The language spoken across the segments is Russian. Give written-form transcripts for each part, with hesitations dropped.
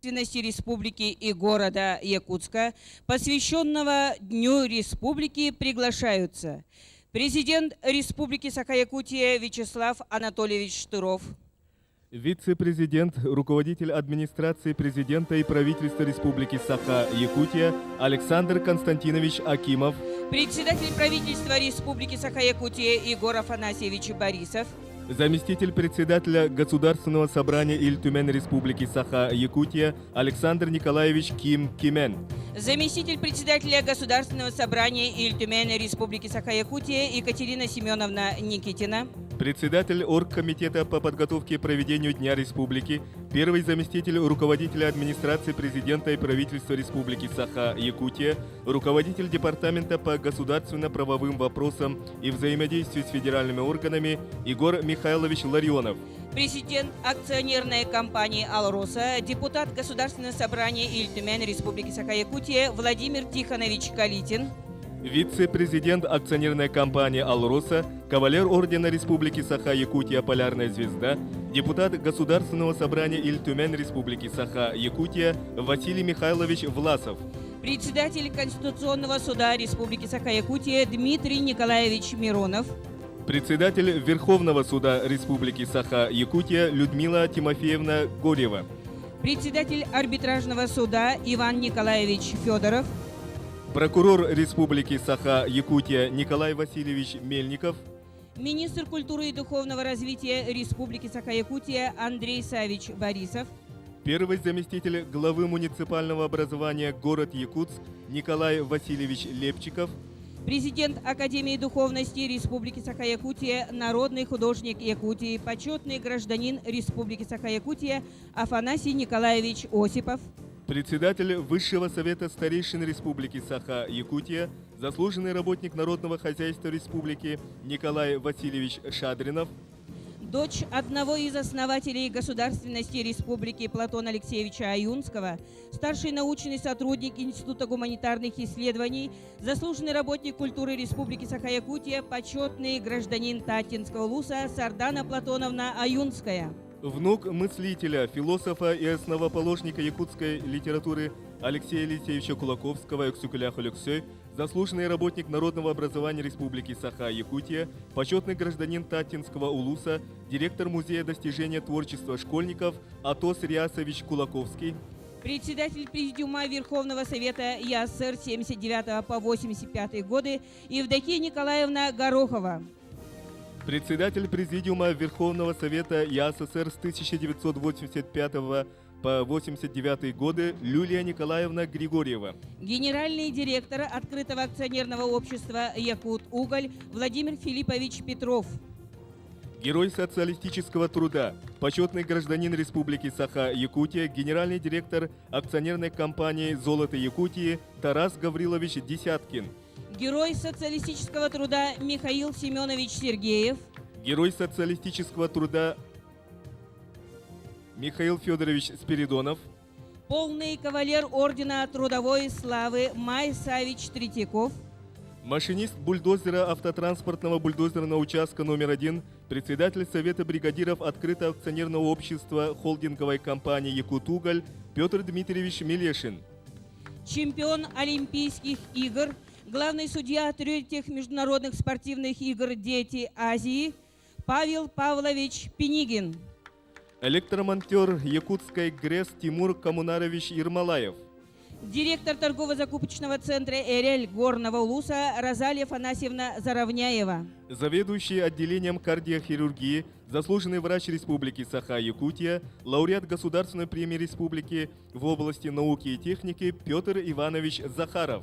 Республики и города Якутска, посвященного Дню Республики, приглашаются президент Республики Саха-Якутия Вячеслав Анатольевич Штыров, вице-президент, руководитель администрации президента и правительства Республики Саха-Якутия Александр Константинович Акимов, председатель правительства Республики Саха-Якутия Егор Афанасьевич Борисов, заместитель председателя Государственного собрания Иль-Тюмень Республики Саха-Якутия Александр Николаевич Ким Кимен, заместитель председателя Государственного собрания Иль-Тюмень Республики Саха-Якутия Екатерина Семеновна Никитина, председатель оргкомитета по подготовке и проведению Дня Республики, первый заместитель руководителя администрации президента и правительства Республики Саха-Якутия, руководитель департамента по государственно-правовым вопросам и взаимодействию с федеральными органами Егор Михайлович Ларионов, президент акционерной компании «Алроса», депутат Государственного собрания Иль-Тюмень Республики Саха-Якутия Владимир Тихонович Калитин, вице-президент акционерной компании «Алроса», кавалер ордена Республики Саха-Якутия «Полярная звезда», депутат Государственного собрания Иль-Тюмень Республики Саха-Якутия Василий Михайлович Власов, председатель Конституционного суда Республики Саха-Якутия Дмитрий Николаевич Миронов, председатель Верховного суда Республики Саха-Якутия Людмила Тимофеевна Горьева, председатель арбитражного суда Иван Николаевич Федоров, прокурор Республики Саха-Якутия Николай Васильевич Мельников, министр культуры и духовного развития Республики Саха-Якутия Андрей Савич Борисов, первый заместитель главы муниципального образования город Якутск Николай Васильевич Лепчиков, президент Академии духовности Республики Саха-Якутия, народный художник Якутии, почетный гражданин Республики Саха-Якутия Афанасий Николаевич Осипов, председатель Высшего совета старейшин Республики Саха-Якутия, заслуженный работник народного хозяйства Республики Николай Васильевич Шадринов, дочь одного из основателей государственности Республики Платона Алексеевича Аюнского, старший научный сотрудник Института гуманитарных исследований, заслуженный работник культуры Республики Саха-Якутия, почетный гражданин Татинского улуса Сардана Платоновна Аюнская, внук мыслителя, философа и основоположника якутской литературы Алексея Алексеевича Кулаковского Эксюкуляху Люксёй, заслуженный работник народного образования Республики Саха-Якутия, почетный гражданин Татинского улуса, директор Музея достижения творчества школьников Атос Риасович Кулаковский, председатель Президиума Верховного Совета ЯСР 79 по 85 годы Евдокия Николаевна Горохова, председатель Президиума Верховного Совета ЯССР с 1985 по 89 годы Люлия Николаевна Григорьева, генеральный директор открытого акционерного общества «Якут-Уголь» Владимир Филиппович Петров, герой социалистического труда, почетный гражданин Республики Саха-Якутия, генеральный директор акционерной компании «Золото Якутии» Тарас Гаврилович Десяткин, герой социалистического труда Михаил Семенович Сергеев, герой социалистического труда Михаил Федорович Спиридонов, полный кавалер ордена Трудовой славы Май Савич Третьяков, машинист бульдозера автотранспортного бульдозерного участка номер 1, председатель Совета бригадиров открытого акционерного общества холдинговой компании «Якут-Уголь» Петр Дмитриевич Мелешин, чемпион Олимпийских игр, главный судья третьих международных спортивных игр «Дети Азии» Павел Павлович Пенигин, электромонтер якутской ГРЭС Тимур Коммунарович Ермолаев, директор торгово-закупочного центра «Эрель» Горного улуса Розалия Афанасьевна Заровняева, заведующий отделением кардиохирургии, заслуженный врач Республики Саха-Якутия, лауреат Государственной премии Республики в области науки и техники Петр Иванович Захаров,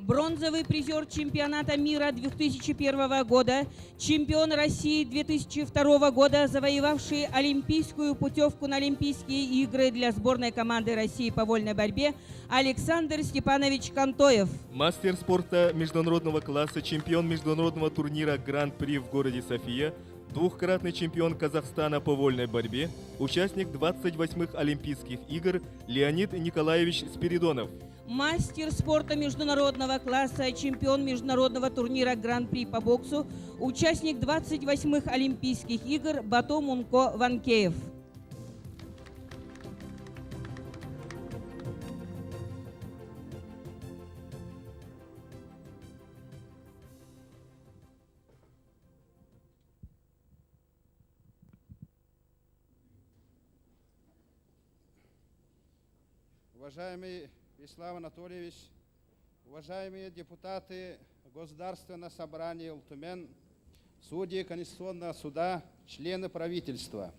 бронзовый призер чемпионата мира 2001 года, чемпион России 2002 года, завоевавший олимпийскую путевку на Олимпийские игры для сборной команды России по вольной борьбе Александр Степанович Кантоев, мастер спорта международного класса, чемпион международного турнира Гран-при в городе София, двухкратный чемпион Казахстана по вольной борьбе, участник 28-х Олимпийских игр Леонид Николаевич Спиридонов, мастер спорта международного класса, чемпион международного турнира Гран-при по боксу, участник 28-х Олимпийских игр Бато Мунко Ванкеев. Уважаемый Вячеслав Анатольевич, уважаемые депутаты Государственного собрания Ултумен, судьи Конституционного суда, члены правительства,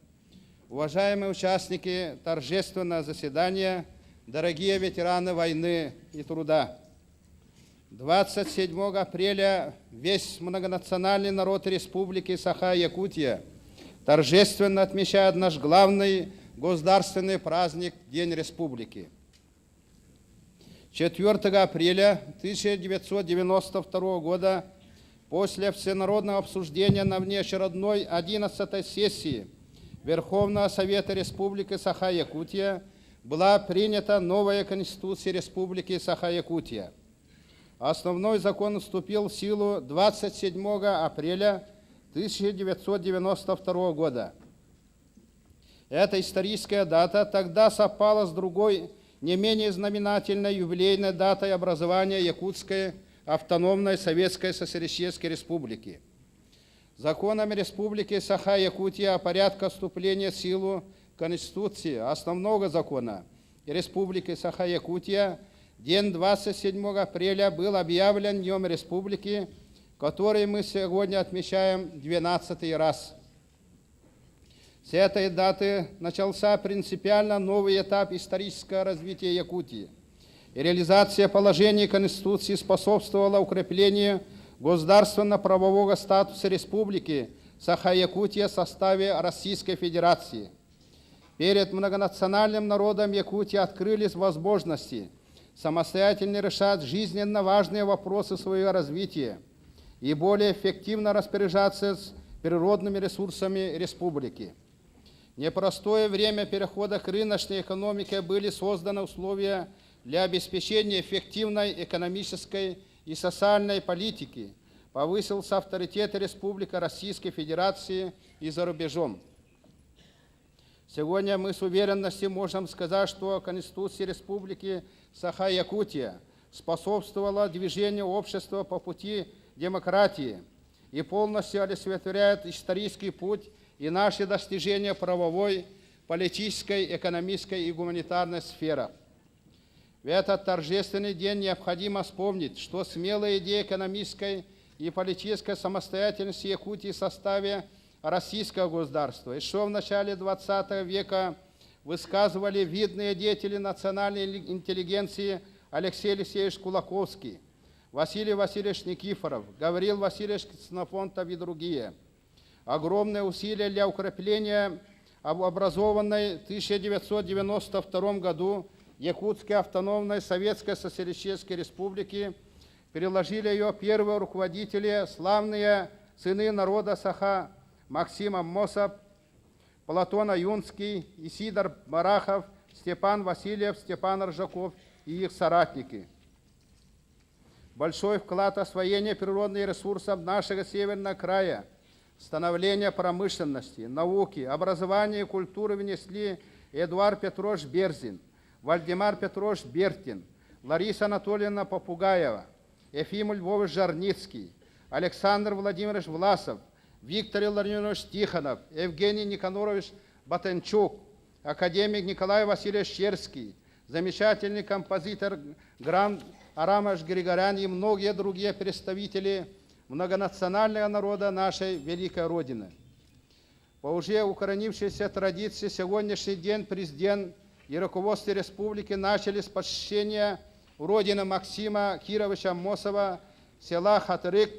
уважаемые участники торжественного заседания, дорогие ветераны войны и труда. 27 апреля весь многонациональный народ Республики Саха-Якутия торжественно отмечает наш главный государственный праздник – День Республики. 4 апреля 1992 года после всенародного обсуждения на внеочередной 11-й сессии Верховного Совета Республики Саха-Якутия была принята новая Конституция Республики Саха-Якутия. Основной закон вступил в силу 27 апреля 1992 года. Эта историческая дата тогда совпала с другой, не менее знаменательной юбилейной датой образования Якутской автономной Советской Социалистической Республики. Законами Республики Саха-Якутия о порядке вступления в силу Конституции, основного закона Республики Саха-Якутия, день 27 апреля был объявлен Днем Республики, который мы сегодня отмечаем 12-й раз. С этой даты начался принципиально новый этап исторического развития Якутии. И реализация положений Конституции способствовала укреплению государственно-правового статуса Республики Саха-Якутия в составе Российской Федерации. Перед многонациональным народом Якутии открылись возможности самостоятельно решать жизненно важные вопросы своего развития и более эффективно распоряжаться природными ресурсами республики. В непростое время перехода к рыночной экономике были созданы условия для обеспечения эффективной экономической и социальной политики, повысился авторитет Республики Российской Федерации и за рубежом. Сегодня мы с уверенностью можем сказать, что Конституция Республики Саха-Якутия способствовала движению общества по пути демократии и полностью олицетворяет исторический путь и наши достижения в правовой, политической, экономической и гуманитарной сферах. В этот торжественный день необходимо вспомнить, что смелая идея экономической и политической самостоятельности Якутии в составе российского государства еще в начале XX века высказывали видные деятели национальной интеллигенции Алексей Алексеевич Кулаковский, Василий Васильевич Никифоров, Гаврил Васильевич Ксенофонтов и другие. Огромные усилия для укрепления образованной в 1992 году Якутской автономной Советской Социалистической Республики переложили ее первые руководители, славные сыны народа Саха Максим Аммосов, Платон Аюнский, Исидор Барахов, Степан Васильев, Степан Ржаков и их соратники. Большой вклад в освоение природных ресурсов нашего северного края, становление промышленности, науки, образования и культуры внесли Эдуард Петрович Берзин, Вальдемар Петрович Бертин, Лариса Анатольевна Попугаева, Ефим Львович Жарницкий, Александр Владимирович Власов, Виктор Илларионович Тихонов, Евгений Никонорович Батенчук, академик Николай Васильевич Черский, замечательный композитор Гранд Арамаш Григорян и многие другие представители многонационального народа нашей великой Родины. По уже укоренившейся традиции сегодняшний день президент и руководство республики начали с посещения родины Максима Кировича Аммосова, села Хатырык,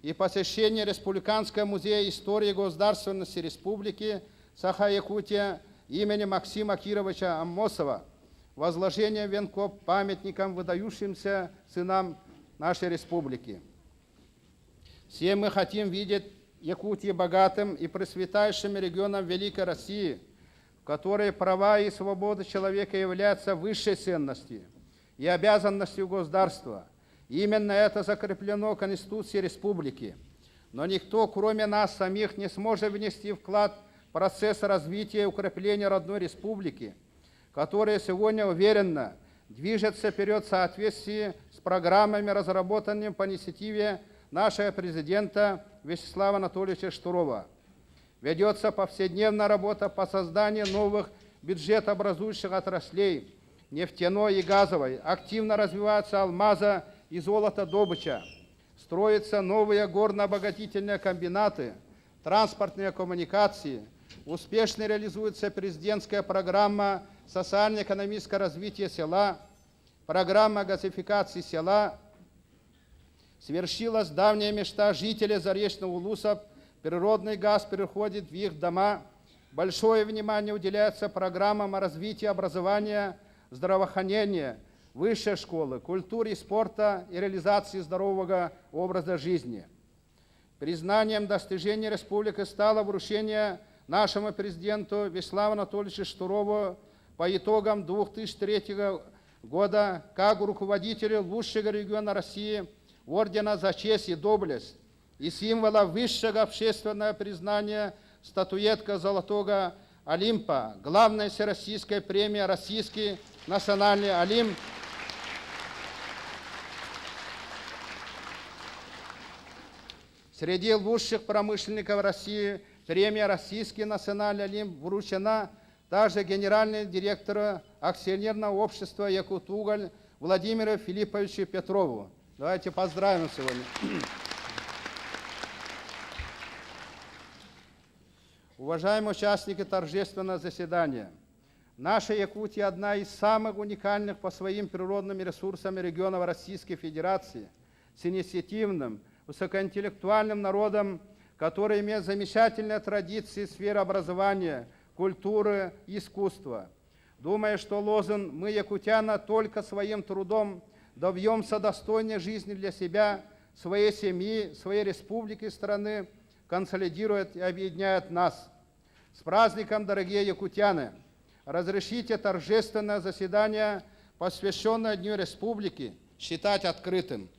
и посещение Республиканского музея истории и государственности Республики Саха-Якутия имени Максима Кировича Аммосова, возложение венков памятникам выдающимся сынам нашей республики. Все мы хотим видеть Якутию богатым и процветающим регионом Великой России, в которой права и свободы человека являются высшей ценностью и обязанностью государства. Именно это закреплено в Конституции Республики. Но никто, кроме нас самих, не сможет внести вклад в процесс развития и укрепления родной республики, которая сегодня уверенно движется вперед в соответствии с программами, разработанными по инициативе нашего президента Вячеслава Анатольевича Штурова. Ведется повседневная работа по созданию новых бюджетообразующих отраслей, нефтяной и газовой, активно развиваются алмаза и золотодобыча, строятся новые горно-обогатительные комбинаты, транспортные коммуникации, успешно реализуется президентская программа социально-экономического развития села, программа газификации села, свершилась давняя мечта жителей Заречного Улуса, природный газ переходит в их дома, большое внимание уделяется программам развития образования, здравоохранения, высшей школы, культуры и спорта и реализации здорового образа жизни. Признанием достижений республики стало вручение нашему президенту Вячеславу Анатольевичу Штурову по итогам 2003 года как руководителю лучшего региона России ордена за честь и доблесть и символа высшего общественного признания статуэтка Золотого Олимпа, главная всероссийская премия «Российский национальный Олимп». Среди лучших промышленников России премия «Российский национальный Олимп» вручена также генеральному директору акционерного общества «Якутуголь» Владимиру Филипповичу Петрову. Давайте поздравим сегодня. Уважаемые участники торжественного заседания, наша Якутия одна из самых уникальных по своим природным ресурсам регионов Российской Федерации с инициативным, высокоинтеллектуальным народом, который имеет замечательные традиции в сфере образования, культуры и искусства. Думая, что лозунг «Мы, якутяне, только своим трудом добьемся достойной жизни для себя, своей семьи, своей республики и страны», консолидирует и объединяет нас. С праздником, дорогие якутяне! Разрешите торжественное заседание, посвященное Дню Республики, считать открытым.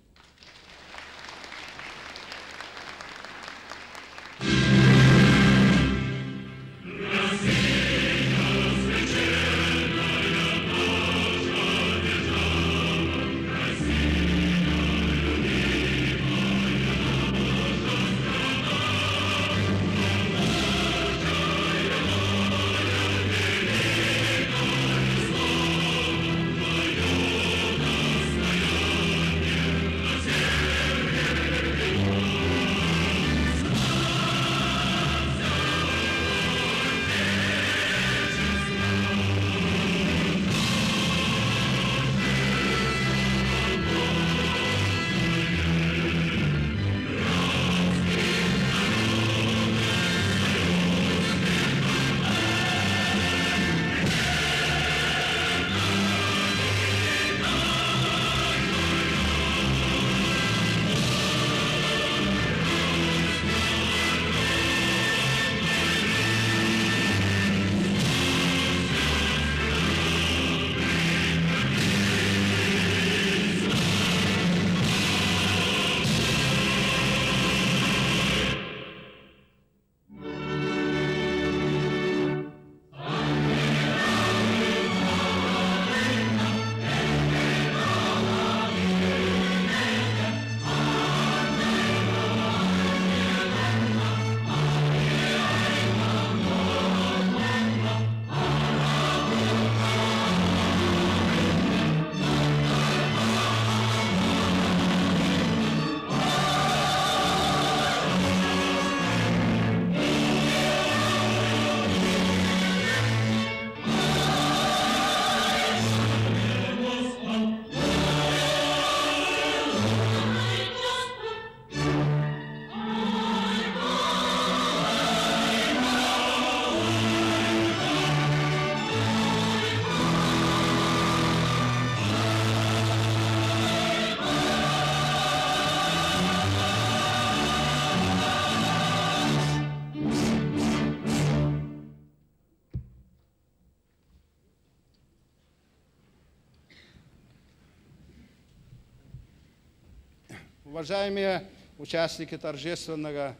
Уважаемые участники торжественного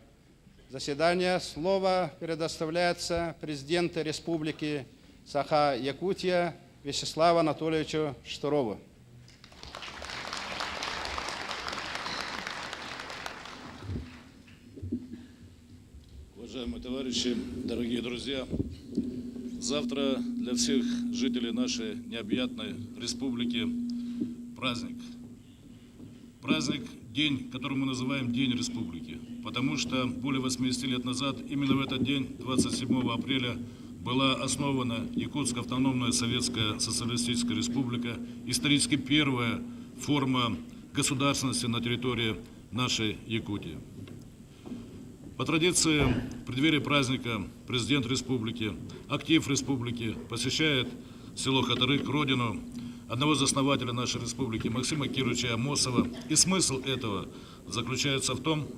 заседания, слово предоставляется президенту Республики Саха-Якутия Вячеславу Анатольевичу Штурову. Уважаемые товарищи, дорогие друзья, Завтра для всех жителей нашей необъятной республики праздник. Праздник, день, который мы называем День Республики, потому что более 80 лет назад, именно в этот день, 27 апреля, была основана Якутская автономная советская социалистическая республика, исторически первая форма государственности на территории нашей Якутии. По традиции, в преддверии праздника президент республики, актив республики посещает село Хатырык, родину одного из основателей нашей республики, Максима Кировича Амосова. И смысл этого заключается в том,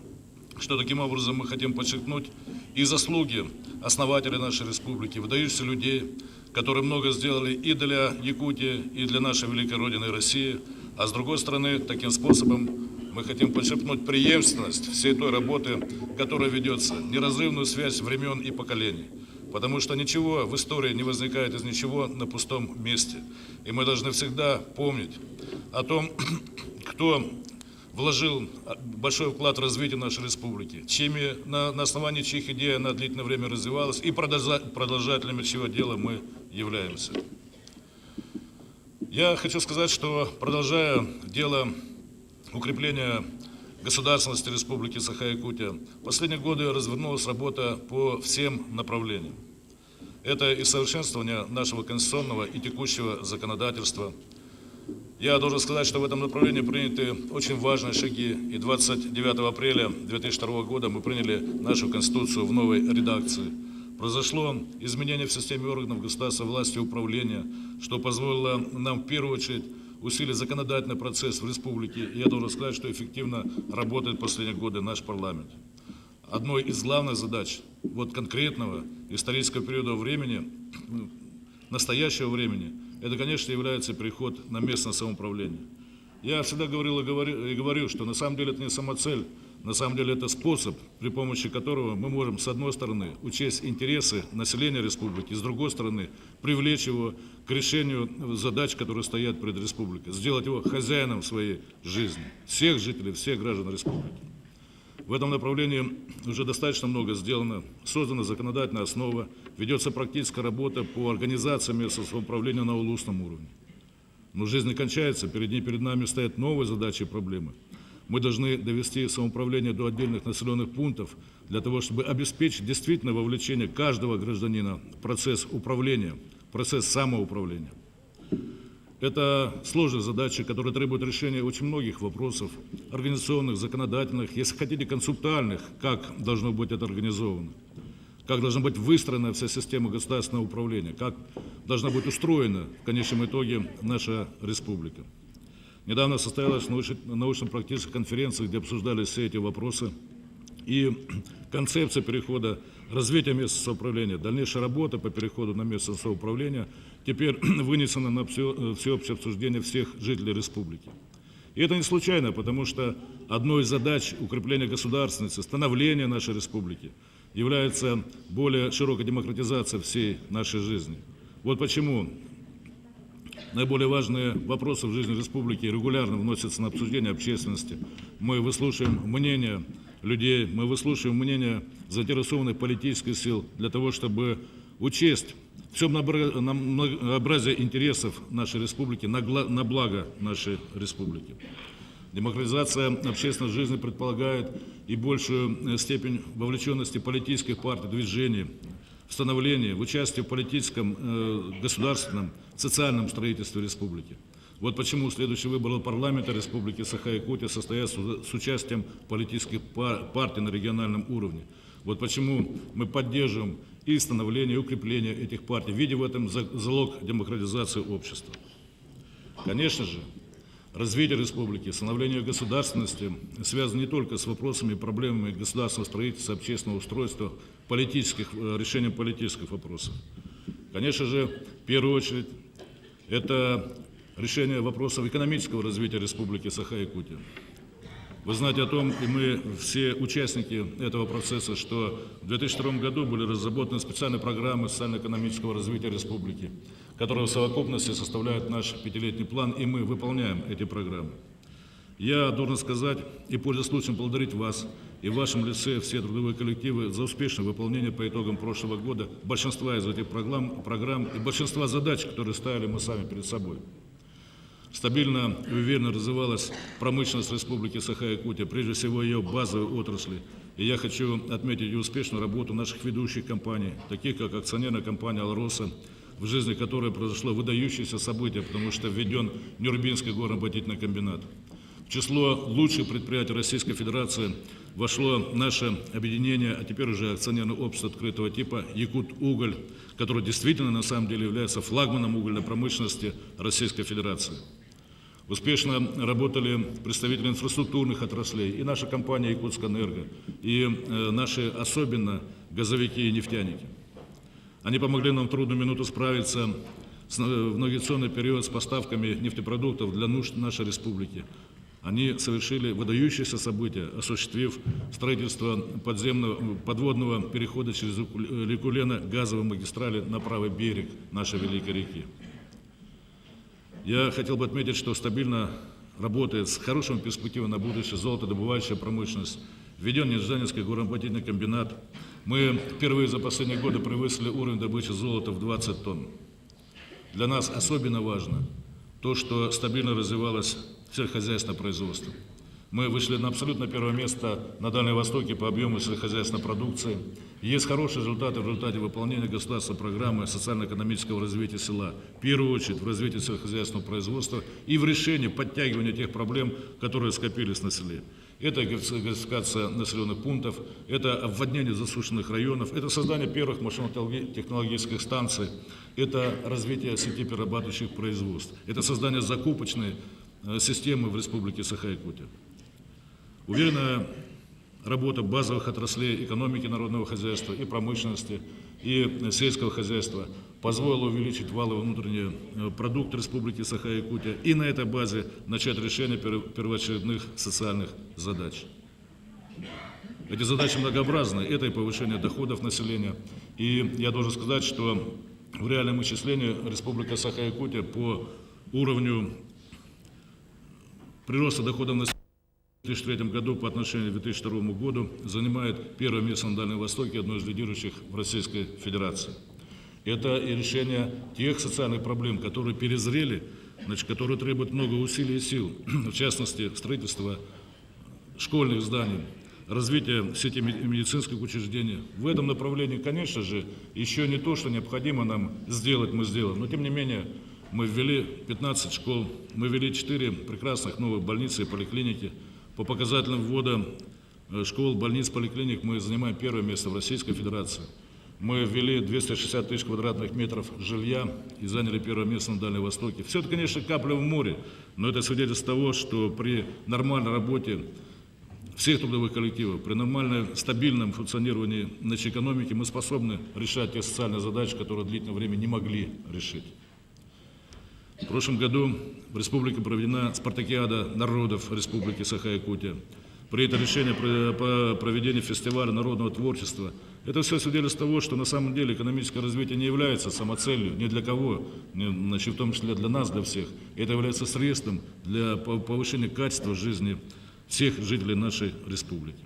что таким образом мы хотим подчеркнуть и заслуги основателей нашей республики, выдающихся людей, которые много сделали и для Якутии, и для нашей великой родины России. А с другой стороны, таким способом мы хотим подчеркнуть преемственность всей той работы, которая ведется, неразрывную связь времен и поколений. Потому что ничего в истории не возникает из ничего на пустом месте. И мы должны всегда помнить о том, кто вложил большой вклад в развитие нашей республики, на основании чьих идей она длительное время развивалась, и продолжателями чьего дела мы являемся. Я хочу сказать, что, продолжая дело укрепления государственности Республики Саха-Якутия, в последние годы развернулась работа по всем направлениям. Это и совершенствование нашего конституционного и текущего законодательства. Я должен сказать, что в этом направлении приняты очень важные шаги. И 29 апреля 2002 года мы приняли нашу Конституцию в новой редакции. Произошло изменение в системе органов государственной власти и управления, что позволило нам в первую очередь усилить законодательный процесс в республике. И я должен сказать, что эффективно работает в последние годы наш парламент. Одной из главных задач конкретного исторического периода времени, настоящего времени, это, конечно, является переход на местное самоуправление. Я всегда говорил и говорю, что на самом деле это не самоцель, на самом деле это способ, при помощи которого мы можем, с одной стороны, учесть интересы населения республики, с другой стороны, привлечь его к решению задач, которые стоят перед республикой, сделать его хозяином своей жизни, всех жителей, всех граждан республики. В этом направлении уже достаточно много сделано, создана законодательная основа, ведется практическая работа по организации местного самоуправления на улусном уровне. Но жизнь не кончается, перед нами стоят новые задачи и проблемы. Мы должны довести самоуправление до отдельных населенных пунктов для того, чтобы обеспечить действительно вовлечение каждого гражданина в процесс управления, в процесс самоуправления. Это сложная задача, которая требует решения очень многих вопросов, организационных, законодательных, если хотите, концептуальных, как должно быть это организовано, как должна быть выстроена вся система государственного управления, как должна быть устроена в конечном итоге наша республика. Недавно состоялась научно-практическая конференция, где обсуждались все эти вопросы. И концепция перехода, развития местного самоуправления, дальнейшая работа по переходу на местное самоуправление теперь вынесена на всеобщее обсуждение всех жителей республики. И это не случайно, потому что одной из задач укрепления государственности, становления нашей республики является более широкая демократизация всей нашей жизни. Вот почему наиболее важные вопросы в жизни республики регулярно вносятся на обсуждение общественности. Мы выслушиваем мнения людей, мы выслушиваем мнения заинтересованных политических сил для того, чтобы учесть все многообразие интересов нашей республики на благо нашей республики. Демократизация общественной жизни предполагает и большую степень вовлеченности политических партий, движений, в становлении, в участии в политическом, государственном, социальном строительстве республики. Вот почему следующий выбор парламента Республики Саха-Якутия состоится с участием политических партий на региональном уровне. Вот почему мы поддерживаем и становление, и укрепление этих партий, видя в этом залог демократизации общества. Конечно же, развитие республики, становление государственности связано не только с вопросами и проблемами государственного строительства, общественного устройства, решением политических вопросов. Конечно же, в первую очередь, это решение вопросов экономического развития Республики Саха-Якутия. Вы знаете о том, и мы все участники этого процесса, что в 2002 году были разработаны специальные программы социально-экономического развития республики, которые в совокупности составляют наш пятилетний план, и мы выполняем эти программы. Я должен сказать, и пользуясь случаем, благодарить вас и в вашем лице все трудовые коллективы за успешное выполнение по итогам прошлого года большинства из этих программ и большинства задач, которые ставили мы сами перед собой. Стабильно и уверенно развивалась промышленность Республики Саха-Якутия, прежде всего ее базовые отрасли. И я хочу отметить и успешную работу наших ведущих компаний, таких как акционерная компания «Алроса», в жизни которой произошло выдающееся событие, потому что введен Нюрбинский горно-обогатительный комбинат. В число лучших предприятий Российской Федерации вошло наше объединение, а теперь уже акционерное общество открытого типа «Якут-Уголь», которое действительно на самом деле является флагманом угольной промышленности Российской Федерации. Успешно работали представители инфраструктурных отраслей, и наша компания «Якутскэнерго», и наши особенно газовики и нефтяники. Они помогли нам в трудную минуту справиться в навигационный период с поставками нефтепродуктов для нужд нашей республики. Они совершили выдающееся событие, осуществив строительство подводного перехода через реку Лена газовой магистрали на правый берег нашей великой реки. Я хотел бы отметить, что стабильно работает с хорошими перспективами на будущее золотодобывающая промышленность, введен Нижанинский горно-обогатительный комбинат. Мы впервые за последние годы превысили уровень добычи золота в 20 тонн. Для нас особенно важно то, что стабильно развивалось сельскохозяйственное производство. Мы вышли на абсолютно первое место на Дальнем Востоке по объему сельскохозяйственной продукции. Есть хорошие результаты в результате выполнения государственной программы социально-экономического развития села, в первую очередь в развитии сельскохозяйственного производства и в решении подтягивания тех проблем, которые скопились на селе. Это газификация населенных пунктов, это обводнение засушенных районов, это создание первых машинно-технологических станций, это развитие сети перерабатывающих производств, это создание закупочной системы в Республике Саха-Якутия. Уверенная работа базовых отраслей экономики народного хозяйства и промышленности, и сельского хозяйства позволила увеличить валовый внутренний продукт Республики Саха-Якутия и на этой базе начать решение первоочередных социальных задач. Эти задачи многообразны. Это и повышение доходов населения. И я должен сказать, что в реальном исчислении Республика Саха-Якутия по уровню прироста доходов населения в 2003 году по отношению к 2002 году занимает первое место на Дальнем Востоке, одно из лидирующих в Российской Федерации. Это и решение тех социальных проблем, которые перезрели, которые требуют много усилий и сил, в частности, строительство школьных зданий, развитие сети медицинских учреждений. В этом направлении, конечно же, еще не то, что необходимо нам сделать, мы сделаем, но тем не менее мы ввели 15 школ, мы ввели 4 прекрасных новых больницы и поликлиники. По показателям ввода школ, больниц, поликлиник мы занимаем первое место в Российской Федерации. Мы ввели 260 тысяч квадратных метров жилья и заняли первое место на Дальнем Востоке. Все это, конечно, капля в море, но это свидетельство того, что при нормальной работе всех трудовых коллективов, при нормальном, стабильном функционировании нашей экономики мы способны решать те социальные задачи, которые длительное время не могли решить. В прошлом году в республике проведена спартакиада народов Республики Саха-Якутия. Принято решение по проведению фестиваля народного творчества. Это все свидетельство того, что на самом деле экономическое развитие не является самоцелью ни для кого, в том числе для нас, для всех. Это является средством для повышения качества жизни всех жителей нашей республики.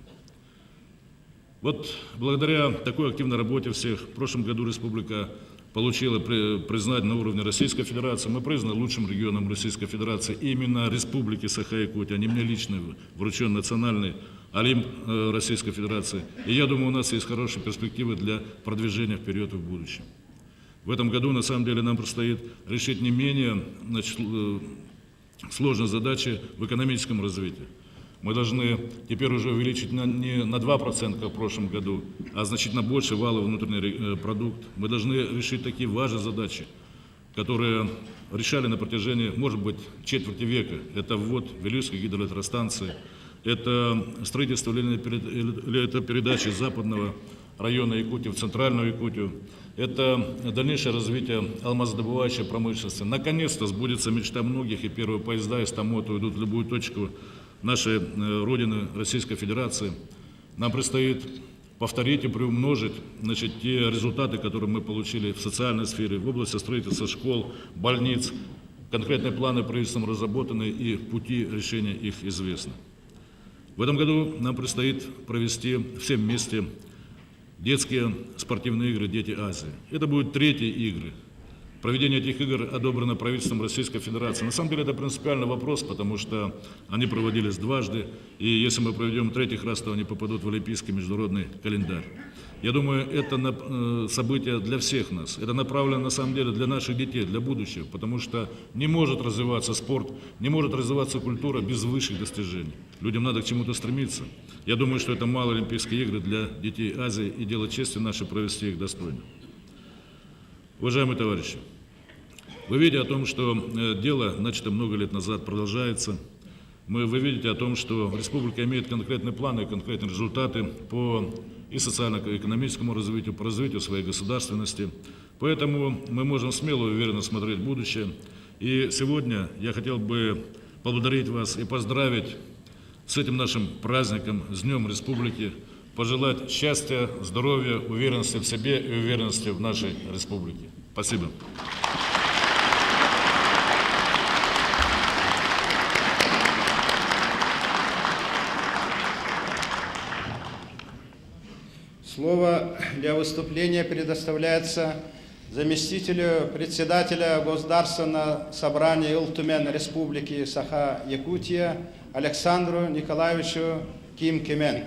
Вот благодаря такой активной работе всех в прошлом году республика получила признание на уровне Российской Федерации. Мы признаны лучшим регионом Российской Федерации именно Республики Саха-Якутия, а не мне лично вручен национальный Олимп Российской Федерации. И я думаю, у нас есть хорошие перспективы для продвижения вперед и в будущем. В этом году, на самом деле, нам предстоит решить не менее сложные задачи в экономическом развитии. Мы должны теперь уже увеличить не на 2%, как в прошлом году, а значительно больше валовый внутренний продукт. Мы должны решить такие важные задачи, которые решали на протяжении, может быть, четверти века. Это ввод Вилюйской гидроэлектростанции, это строительство или это передача западного района Якутии в центральную Якутию, это дальнейшее развитие алмазодобывающей промышленности. Наконец-то сбудется мечта многих, и первые поезда из Томмота уйдут в любую точку нашей Родины, Российской Федерации. Нам предстоит повторить и приумножить те результаты, которые мы получили в социальной сфере, в области строительства школ, больниц. Конкретные планы правительством разработаны и пути решения их известны. В этом году нам предстоит провести всем вместе детские спортивные игры «Дети Азии». Это будут третьи игры. Проведение этих игр одобрено правительством Российской Федерации. На самом деле это принципиальный вопрос, потому что они проводились дважды, и если мы проведем третий раз, то они попадут в Олимпийский международный календарь. Я думаю, это событие для всех нас. Это направлено на самом деле для наших детей, для будущего, потому что не может развиваться спорт, не может развиваться культура без высших достижений. Людям надо к чему-то стремиться. Я думаю, что это малые Олимпийские игры для детей Азии, и дело чести наше провести их достойно. Уважаемые товарищи, вы видите о том, что дело, начатое много лет назад, продолжается. Вы видите о том, что республика имеет конкретные планы и конкретные результаты по и социально-экономическому развитию, по развитию своей государственности. Поэтому мы можем смело и уверенно смотреть в будущее. И сегодня я хотел бы поблагодарить вас и поздравить с этим нашим праздником, с Днем Республики, пожелать счастья, здоровья, уверенности в себе и уверенности в нашей республике. Спасибо. Слово для выступления предоставляется заместителю председателя Государственного собрания Ил-Тумен Республики Саха-Якутия Александру Николаевичу Ким-Кемен.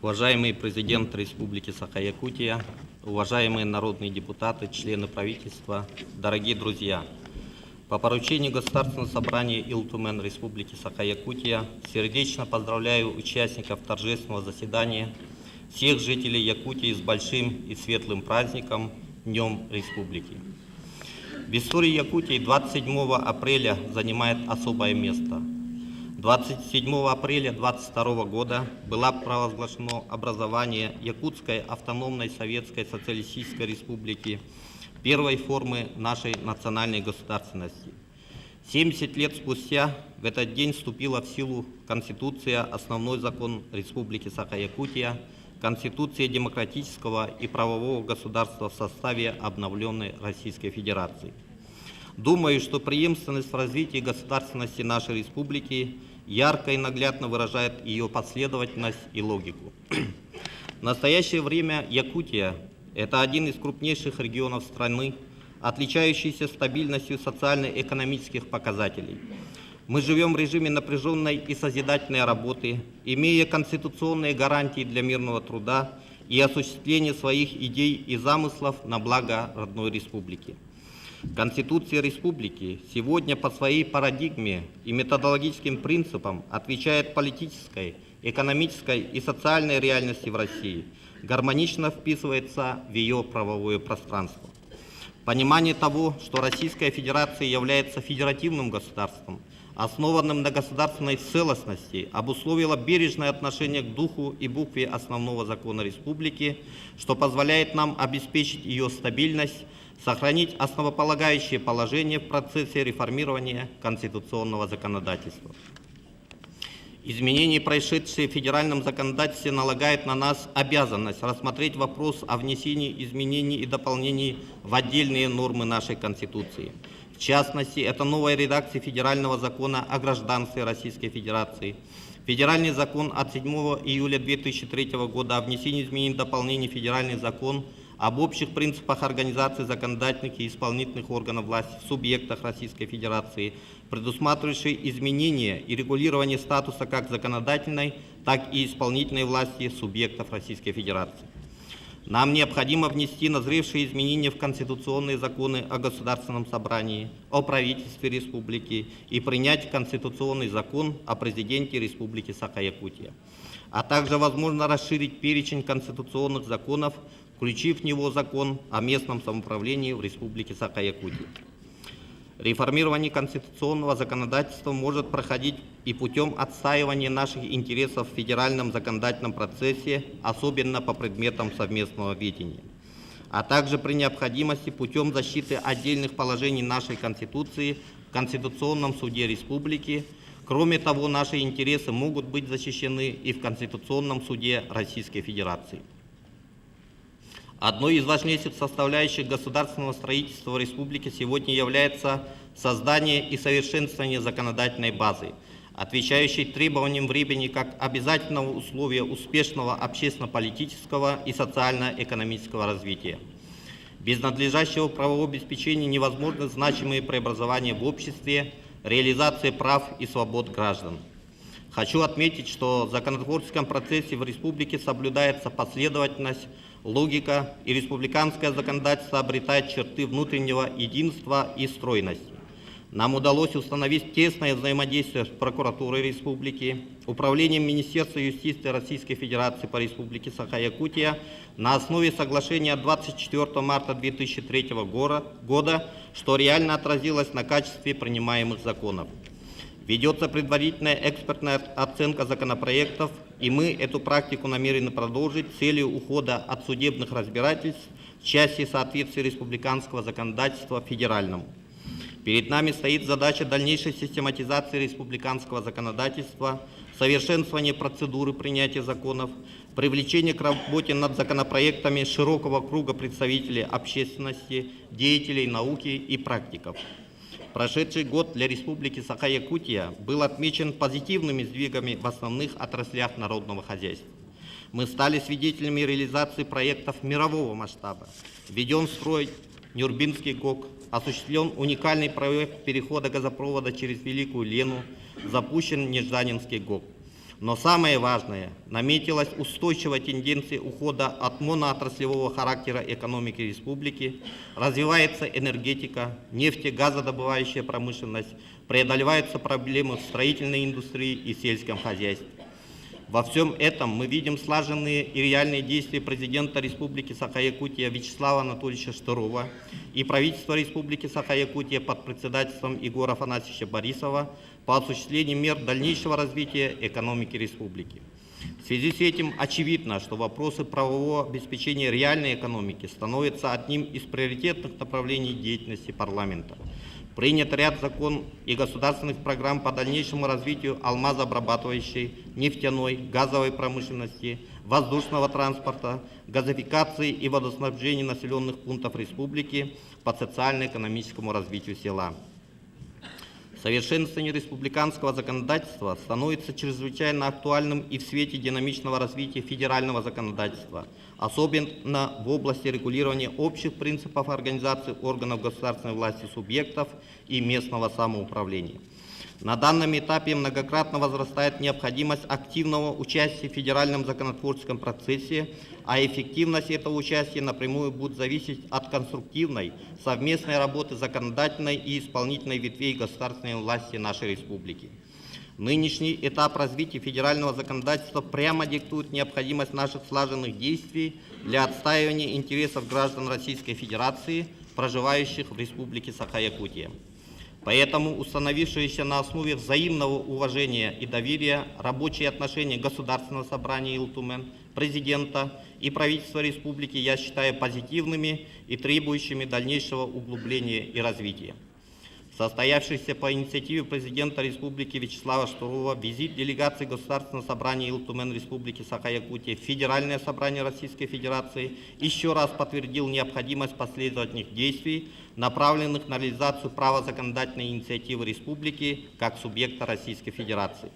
Уважаемый президент Республики Саха-Якутия, уважаемые народные депутаты, члены правительства, дорогие друзья! По поручению Государственного собрания Ил-Тумен Республики Саха-Якутия сердечно поздравляю участников торжественного заседания, всех жителей Якутии с большим и светлым праздником Днем Республики. В истории Якутии 27 апреля занимает особое место. 27 апреля 1922 года было провозглашено образование Якутской автономной Советской Социалистической Республики, первой формы нашей национальной государственности. 70 лет спустя в этот день вступила в силу Конституция, основной закон Республики Саха-Якутия, Конституция демократического и правового государства в составе обновленной Российской Федерации. Думаю, что преемственность в развитии государственности нашей республики ярко и наглядно выражает ее последовательность и логику. В настоящее время Якутия – это один из крупнейших регионов страны, отличающийся стабильностью социально-экономических показателей. Мы живем в режиме напряженной и созидательной работы, имея конституционные гарантии для мирного труда и осуществления своих идей и замыслов на благо родной республики. Конституция республики сегодня по своей парадигме и методологическим принципам отвечает политической, экономической и социальной реальности в России, гармонично вписывается в ее правовое пространство. Понимание того, что Российская Федерация является федеративным государством, основанным на государственной целостности, обусловило бережное отношение к духу и букве основного закона республики, что позволяет нам обеспечить ее стабильность, сохранить основополагающее положение в процессе реформирования конституционного законодательства. Изменения, происшедшие в федеральном законодательстве, налагают на нас обязанность рассмотреть вопрос о внесении изменений и дополнений в отдельные нормы нашей Конституции. В частности, это новая редакция Федерального закона о гражданстве Российской Федерации, Федеральный закон от 7 июля 2003 года о внесении изменений и дополнений в Федеральный закон об общих принципах организации законодательных и исполнительных органов власти в субъектах Российской Федерации, предусматривающий изменения и регулирование статуса как законодательной, так и исполнительной власти субъектов Российской Федерации. Нам необходимо внести назревшие изменения в конституционные законы о Государственном собрании, о правительстве республики и принять конституционный закон о президенте Республики Саха-Якутия, а также, возможно, расширить перечень конституционных законов, включив в него закон о местном самоуправлении в Республике Саха-Якутия. Реформирование конституционного законодательства может проходить и путем отстаивания наших интересов в федеральном законодательном процессе, особенно по предметам совместного ведения, а также при необходимости путем защиты отдельных положений нашей Конституции в Конституционном суде Республики. Кроме того, наши интересы могут быть защищены и в Конституционном суде Российской Федерации. Одной из важнейших составляющих государственного строительства в республике сегодня является создание и совершенствование законодательной базы, отвечающей требованиям времени как обязательного условия успешного общественно-политического и социально-экономического развития. Без надлежащего правового обеспечения невозможны значимые преобразования в обществе, реализация прав и свобод граждан. Хочу отметить, что в законотворческом процессе в республике соблюдается последовательность, логика, и республиканское законодательство обретает черты внутреннего единства и стройности. Нам удалось установить тесное взаимодействие с прокуратурой республики, управлением Министерства юстиции Российской Федерации по республике Саха-Якутия на основе соглашения от 24 марта 2003 года, что реально отразилось на качестве принимаемых законов. Ведется предварительная экспертная оценка законопроектов, и мы эту практику намерены продолжить с целью ухода от судебных разбирательств в части соответствия республиканского законодательства федеральному. Перед нами стоит задача дальнейшей систематизации республиканского законодательства, совершенствования процедуры принятия законов, привлечения к работе над законопроектами широкого круга представителей общественности, деятелей науки и практиков. Прошедший год для Республики Саха-Якутия был отмечен позитивными сдвигами в основных отраслях народного хозяйства. Мы стали свидетелями реализации проектов мирового масштаба. Введен в строй Нюрбинский ГОК, осуществлен уникальный проект перехода газопровода через Великую Лену, запущен Нежданинский ГОК. Но самое важное, наметилась устойчивая тенденция ухода от моноотраслевого характера экономики республики, развивается энергетика, нефтегазодобывающая промышленность, преодолеваются проблемы в строительной индустрии и сельском хозяйстве. Во всем этом мы видим слаженные и реальные действия президента Республики Саха-Якутия Вячеслава Анатольевича Штырова и правительства Республики Саха-Якутия под председательством Егора Афанасьевича Борисова по осуществлению мер дальнейшего развития экономики республики. В связи с этим очевидно, что вопросы правового обеспечения реальной экономики становятся одним из приоритетных направлений деятельности парламента. Принят ряд законов и государственных программ по дальнейшему развитию алмазообрабатывающей, нефтяной, газовой промышленности, воздушного транспорта, газификации и водоснабжения населенных пунктов республики по социально-экономическому развитию села. Совершенствование республиканского законодательства становится чрезвычайно актуальным и в свете динамичного развития федерального законодательства, особенно в области регулирования общих принципов организации органов государственной власти субъектов и местного самоуправления. На данном этапе многократно возрастает необходимость активного участия в федеральном законотворческом процессе, а эффективность этого участия напрямую будет зависеть от конструктивной совместной работы законодательной и исполнительной ветвей государственной власти нашей республики. Нынешний этап развития федерального законодательства прямо диктует необходимость наших слаженных действий для отстаивания интересов граждан Российской Федерации, проживающих в Республике Саха-Якутия. Поэтому установившиеся на основе взаимного уважения и доверия рабочие отношения Государственного собрания Илтумен, президента и правительства республики я считаю позитивными и требующими дальнейшего углубления и развития. Состоявшийся по инициативе президента республики Вячеслава Штырова визит делегации Государственного собрания Илтумен Республики Саха-Якутия в Федеральное собрание Российской Федерации еще раз подтвердил необходимость последовательных действий, направленных на реализацию права законодательной инициативы республики как субъекта Российской Федерации.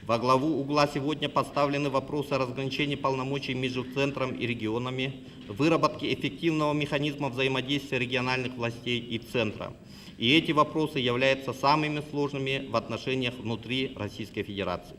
Во главу угла сегодня поставлены вопросы разграничения полномочий между центром и регионами, выработки эффективного механизма взаимодействия региональных властей и центра. И эти вопросы являются самыми сложными в отношениях внутри Российской Федерации.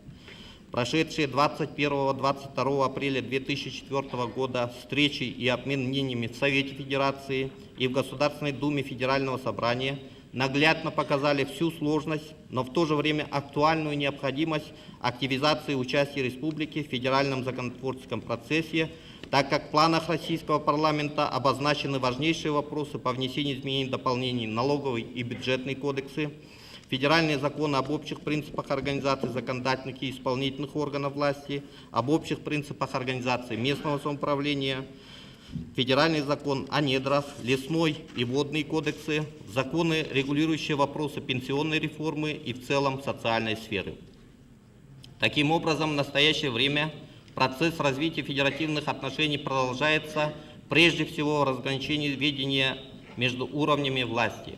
Прошедшие 21-22 апреля 2004 года встречи и обмен мнениями в Совете Федерации и в Государственной Думе Федерального собрания наглядно показали всю сложность, но в то же время актуальную необходимость активизации участия республики в федеральном законотворческом процессе, так как в планах российского парламента обозначены важнейшие вопросы по внесению изменений и дополнений в налоговый и бюджетный кодексы, федеральные законы об общих принципах организации законодательных и исполнительных органов власти, об общих принципах организации местного самоуправления, федеральный закон о недрах, лесной и водные кодексы, законы, регулирующие вопросы пенсионной реформы и в целом социальной сферы. Таким образом, в настоящее время процесс развития федеративных отношений продолжается прежде всего в разграничении ведения между уровнями власти.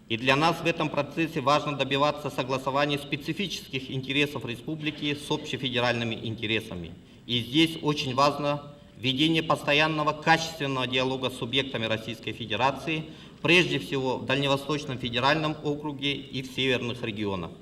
И для нас в этом процессе важно добиваться согласования специфических интересов республики с общефедеральными интересами. И здесь очень важно ведение постоянного качественного диалога с субъектами Российской Федерации, прежде всего в Дальневосточном федеральном округе и в северных регионах.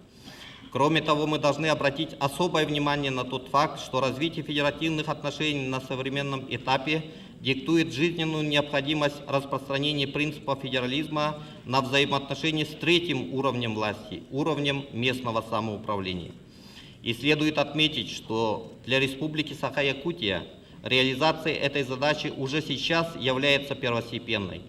Кроме того, мы должны обратить особое внимание на тот факт, что развитие федеративных отношений на современном этапе диктует жизненную необходимость распространения принципов федерализма на взаимоотношения с третьим уровнем власти, уровнем местного самоуправления. И следует отметить, что для Республики Саха-Якутия реализация этой задачи уже сейчас является первостепенной.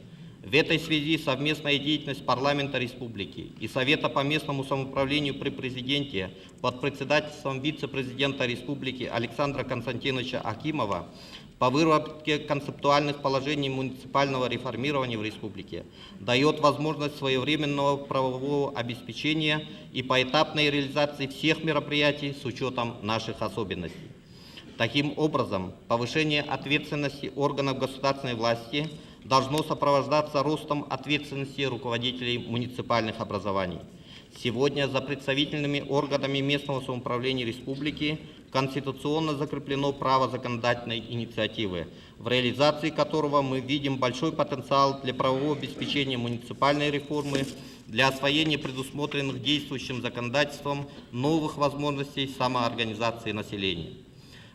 В этой связи совместная деятельность парламента республики и Совета по местному самоуправлению при президенте под председательством вице-президента республики Александра Константиновича Акимова по выработке концептуальных положений муниципального реформирования в республике дает возможность своевременного правового обеспечения и поэтапной реализации всех мероприятий с учетом наших особенностей. Таким образом, повышение ответственности органов государственной власти должно сопровождаться ростом ответственности руководителей муниципальных образований. Сегодня за представительными органами местного самоуправления республики конституционно закреплено право законодательной инициативы, в реализации которого мы видим большой потенциал для правового обеспечения муниципальной реформы, для освоения предусмотренных действующим законодательством новых возможностей самоорганизации населения.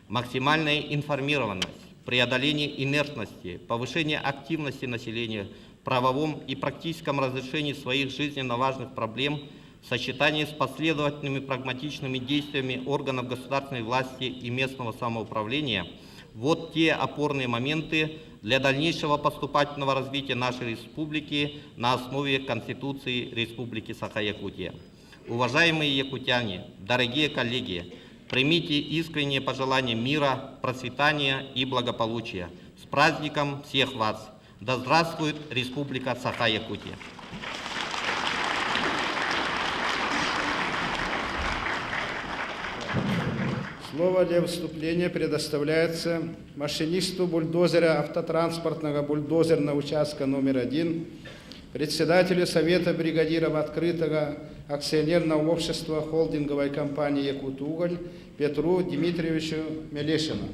Максимальная информированность, преодоление инертности, повышение активности населения в правовом и практическом разрешении своих жизненно важных проблем в сочетании с последовательными прагматичными действиями органов государственной власти и местного самоуправления – вот те опорные моменты для дальнейшего поступательного развития нашей республики на основе Конституции Республики Саха-Якутия. Уважаемые якутяне, дорогие коллеги, примите искренние пожелания мира, процветания и благополучия. С праздником всех вас! Да здравствует Республика Саха-Якутия! Слово для выступления предоставляется машинисту бульдозера автотранспортного бульдозерного участка номер 1, председателю Совета бригадиров открытого акционерного общества холдинговой компании «Якутуголь» Петру Дмитриевичу Мелешину.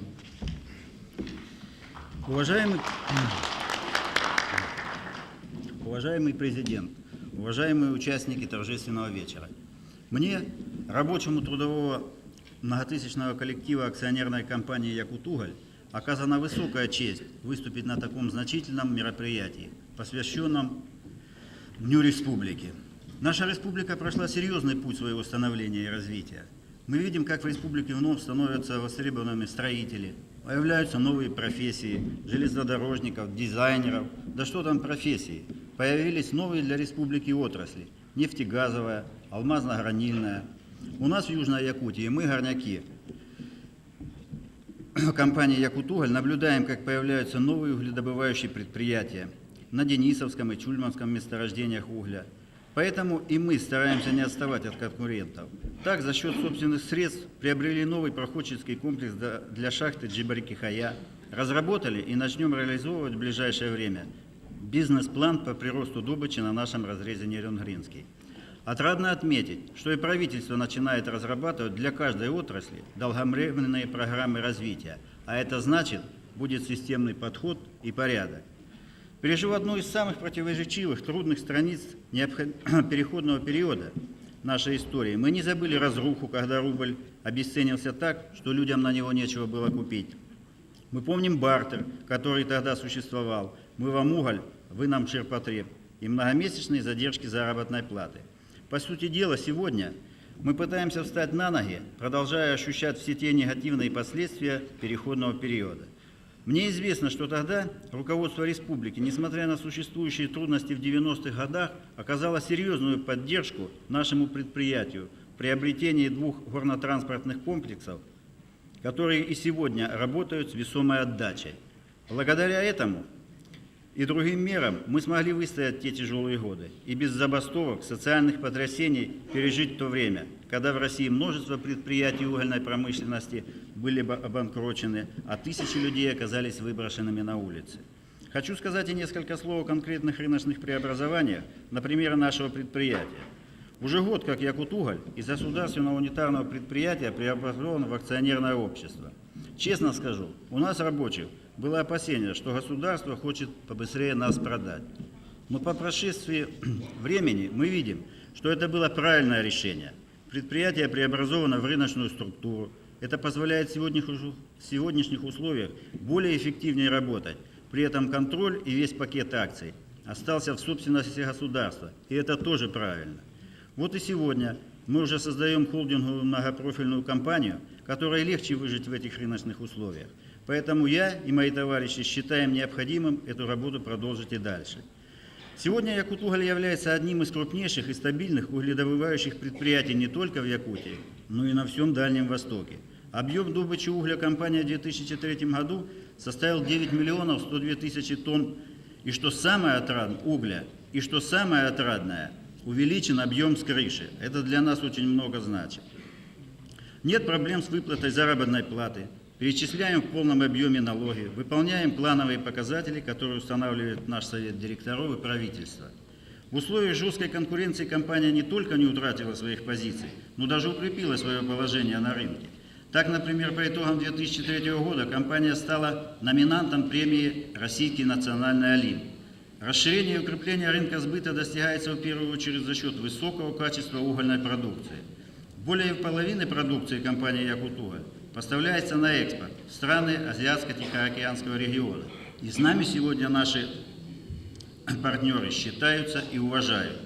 Уважаемый президент, уважаемые участники торжественного вечера, мне, рабочему трудового многотысячного коллектива акционерной компании «Якутуголь», оказана высокая честь выступить на таком значительном мероприятии, посвященном Дню Республики. Наша республика прошла серьезный путь своего становления и развития. Мы видим, как в республике вновь становятся востребованными строители, появляются новые профессии, железнодорожников, дизайнеров, да что там профессии. Появились новые для республики отрасли – нефтегазовая, алмазно-гранильная. У нас в Южной Якутии мы, горняки, компании «Якутуголь», наблюдаем, как появляются новые угледобывающие предприятия на Денисовском и Чульманском месторождениях угля. Поэтому и мы стараемся не отставать от конкурентов. Так, за счет собственных средств приобрели новый проходческий комплекс для шахты Джибарики-Хая, разработали и начнем реализовывать в ближайшее время бизнес-план по приросту добычи на нашем разрезе Нерюнгринский. Отрадно отметить, что и правительство начинает разрабатывать для каждой отрасли долговременные программы развития, а это значит, будет системный подход и порядок. Пережив одну из самых противоречивых, трудных страниц переходного периода нашей истории, мы не забыли разруху, когда рубль обесценился так, что людям на него нечего было купить. Мы помним бартер, который тогда существовал. Мы вам уголь, вы нам ширпотреб, и многомесячные задержки заработной платы. По сути дела, сегодня мы пытаемся встать на ноги, продолжая ощущать все те негативные последствия переходного периода. Мне известно, что тогда руководство республики, несмотря на существующие трудности в 90-х годах, оказало серьезную поддержку нашему предприятию в приобретении 2 горно-транспортных комплексов, которые и сегодня работают с весомой отдачей. Благодаря этому и другим мерам мы смогли выстоять те тяжелые годы и без забастовок, социальных потрясений пережить то время, когда в России множество предприятий угольной промышленности были обанкрочены, а тысячи людей оказались выброшенными на улицы. Хочу сказать и несколько слов о конкретных рыночных преобразованиях на примере нашего предприятия. Уже год, как Якутуголь из государственного унитарного предприятия преобразован в акционерное общество. Честно скажу, у нас, рабочих, было опасение, что государство хочет побыстрее нас продать. Но по прошествии времени мы видим, что это было правильное решение. Предприятие преобразовано в рыночную структуру. Это позволяет в сегодняшних условиях более эффективнее работать. При этом контроль и весь пакет акций остался в собственности государства. И это тоже правильно. Вот и сегодня мы уже создаем холдинговую многопрофильную компанию, которой легче выжить в этих рыночных условиях. Поэтому я и мои товарищи считаем необходимым эту работу продолжить и дальше. Сегодня Якутуголь является одним из крупнейших и стабильных угледобывающих предприятий не только в Якутии, но и на всем Дальнем Востоке. Объем добычи угля компании в 2003 году составил 9 миллионов 102 тысячи тонн. И что самое отрадное, увеличен объем с крыши. Это для нас очень много значит. Нет проблем с выплатой заработной платы. Перечисляем в полном объеме налоги, выполняем плановые показатели, которые устанавливает наш совет директоров и правительство. В условиях жесткой конкуренции компания не только не утратила своих позиций, но даже укрепила свое положение на рынке. Так, например, по итогам 2003 года компания стала номинантом премии «Российский национальный олимп». Расширение и укрепление рынка сбыта достигается в первую очередь за счет высокого качества угольной продукции. Более половины продукции компании «Якутуголь» поставляется на экспорт в страны Азиатско-Тихоокеанского региона. И с нами сегодня наши партнеры считаются и уважают.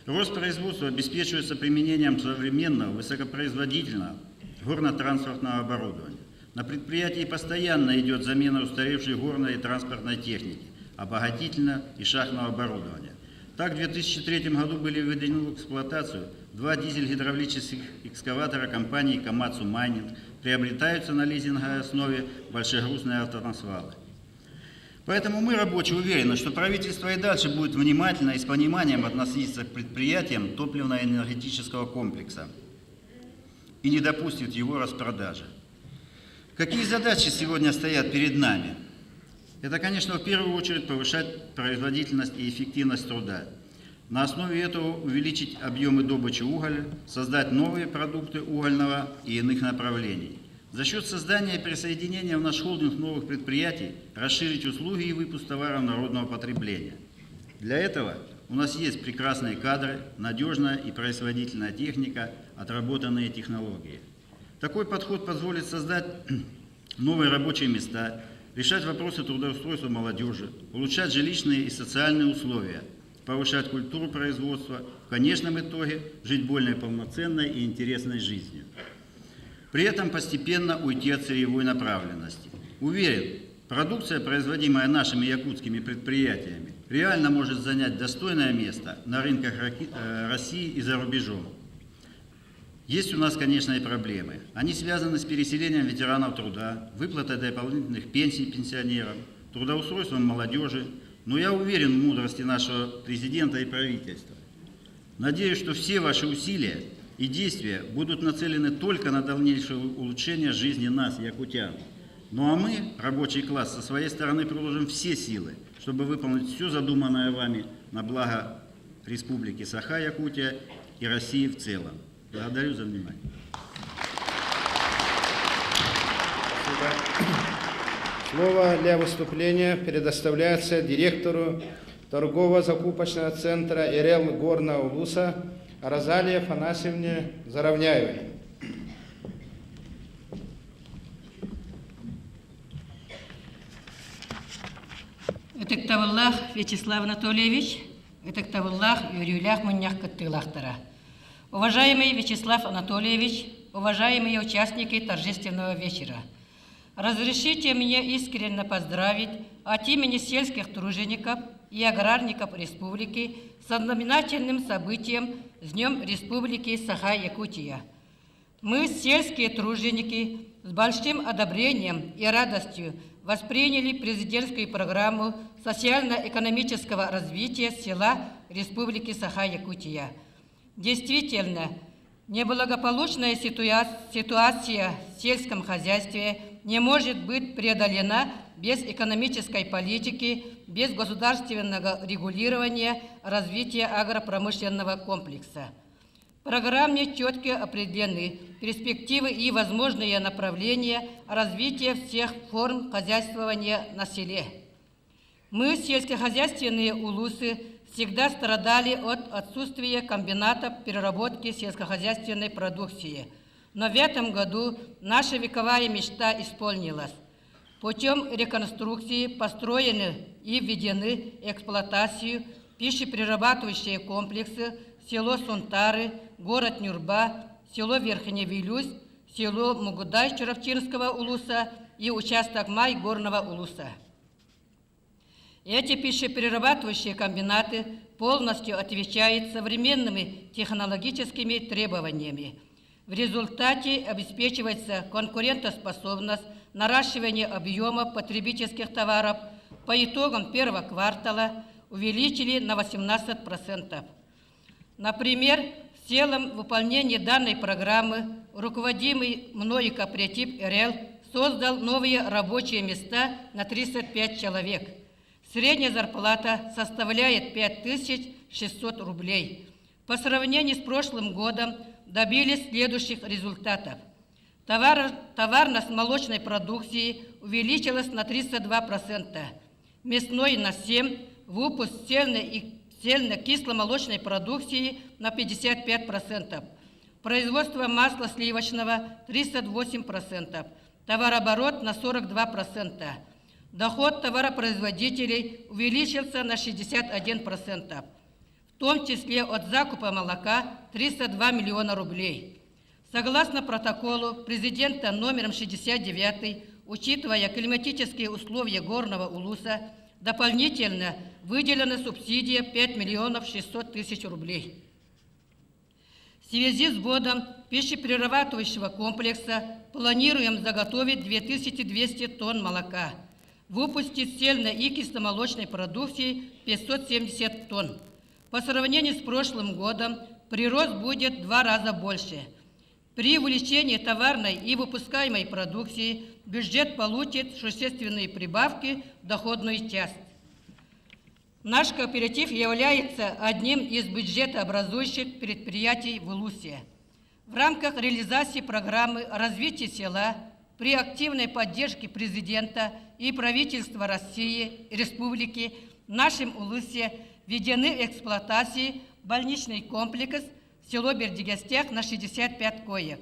Рост производства обеспечивается применением современного, высокопроизводительного горно-транспортного оборудования. На предприятии постоянно идет замена устаревшей горной и транспортной техники, обогатительного и шахтного оборудования. Так, в 2003 году были введены в эксплуатацию 2 дизель-гидравлических экскаватора компании «Камацу Майнинг», приобретаются на лизинговой основе большегрузные автонасвалы. Поэтому мы, рабочие, уверены, что правительство и дальше будет внимательно и с пониманием относиться к предприятиям топливно-энергетического комплекса и не допустит его распродажи. Какие задачи сегодня стоят перед нами? Это, конечно, в первую очередь повышать производительность и эффективность труда. На основе этого увеличить объемы добычи угля, создать новые продукты угольного и иных направлений. За счет создания и присоединения в наш холдинг новых предприятий расширить услуги и выпуск товаров народного потребления. Для этого у нас есть прекрасные кадры, надежная и производительная техника, отработанные технологии. Такой подход позволит создать новые рабочие места, решать вопросы трудоустройства молодежи, улучшать жилищные и социальные условия, повышать культуру производства, в конечном итоге жить более полноценной и интересной жизнью. При этом постепенно уйти от сырьевой направленности. Уверен, продукция, производимая нашими якутскими предприятиями, реально может занять достойное место на рынках России и за рубежом. Есть у нас, конечно, и проблемы. Они связаны с переселением ветеранов труда, выплатой дополнительных пенсий пенсионерам, трудоустройством молодежи. Но я уверен в мудрости нашего президента и правительства. Надеюсь, что все ваши усилия и действия будут нацелены только на дальнейшее улучшение жизни нас, якутян. Ну а мы, рабочий класс, со своей стороны приложим все силы, чтобы выполнить все задуманное вами на благо Республики Саха-Якутия и России в целом. Благодарю за внимание. Спасибо. Слово для выступления предоставляется директору торгово-закупочного центра ИРЭЛ Горного Улуса Розалии Афанасьевне Заровняевой. Этектаваллах Вячеслав Анатольевич, Этектаваллах Юрюлях Муньяхкаттылахтара. Уважаемый Вячеслав Анатольевич, уважаемые участники торжественного вечера, разрешите мне искренне поздравить от имени сельских тружеников и аграрников республики с знаменательным событием с Днем Республики Саха-Якутия. Мы, сельские труженики, с большим одобрением и радостью восприняли президентскую программу социально-экономического развития села Республики Саха-Якутия. Действительно, неблагополучная ситуация в сельском хозяйстве не может быть преодолена без экономической политики, без государственного регулирования развития агропромышленного комплекса. В программе четко определены перспективы и возможные направления развития всех форм хозяйствования на селе. Мы, сельскохозяйственные улусы, всегда страдали от отсутствия комбинатов переработки сельскохозяйственной продукции. Но в этом году наша вековая мечта исполнилась. Путем реконструкции построены и введены в эксплуатацию пищеперерабатывающие комплексы село Сунтары, город Нюрба, село Верхневилюсь, село Мугудай Чуравчинского улуса и участок Май Горного улуса. Эти пищеперерабатывающие комбинаты полностью отвечают современными технологическими требованиями. В результате обеспечивается конкурентоспособность, наращивание объема потребительских товаров. По итогам первого квартала увеличили на 18%. Например, в целом выполнении данной программы руководимый мною кооператив РЛ создал новые рабочие места на 35 человек. Средняя зарплата составляет 5600 рублей. По сравнению с прошлым годом добились следующих результатов. Товарность молочной продукции увеличилась на 32%, мясной на 7%, выпуск цельно-кисломолочной продукции на 55%, производство масла сливочного 38%, товарооборот на 42%. Доход товаропроизводителей увеличился на 61%, в том числе от закупа молока 302 миллиона рублей. Согласно протоколу президента номером 69, учитывая климатические условия горного улуса, дополнительно выделена субсидия 5 миллионов 600 тысяч рублей. В связи с вводом пищеперерабатывающего комплекса планируем заготовить 2200 тонн молока, выпустить цельно- и кисломолочной продукции 570 тонн. По сравнению с прошлым годом прирост будет в 2 раза больше. При увеличении товарной и выпускаемой продукции бюджет получит существенные прибавки в доходную часть. Наш кооператив является одним из бюджетообразующих предприятий в Улусе. В рамках реализации программы развития села при активной поддержке президента и правительства России и Республики в нашем Улусе введены в эксплуатацию больничный комплекс село Бердигастяк на 65 коек,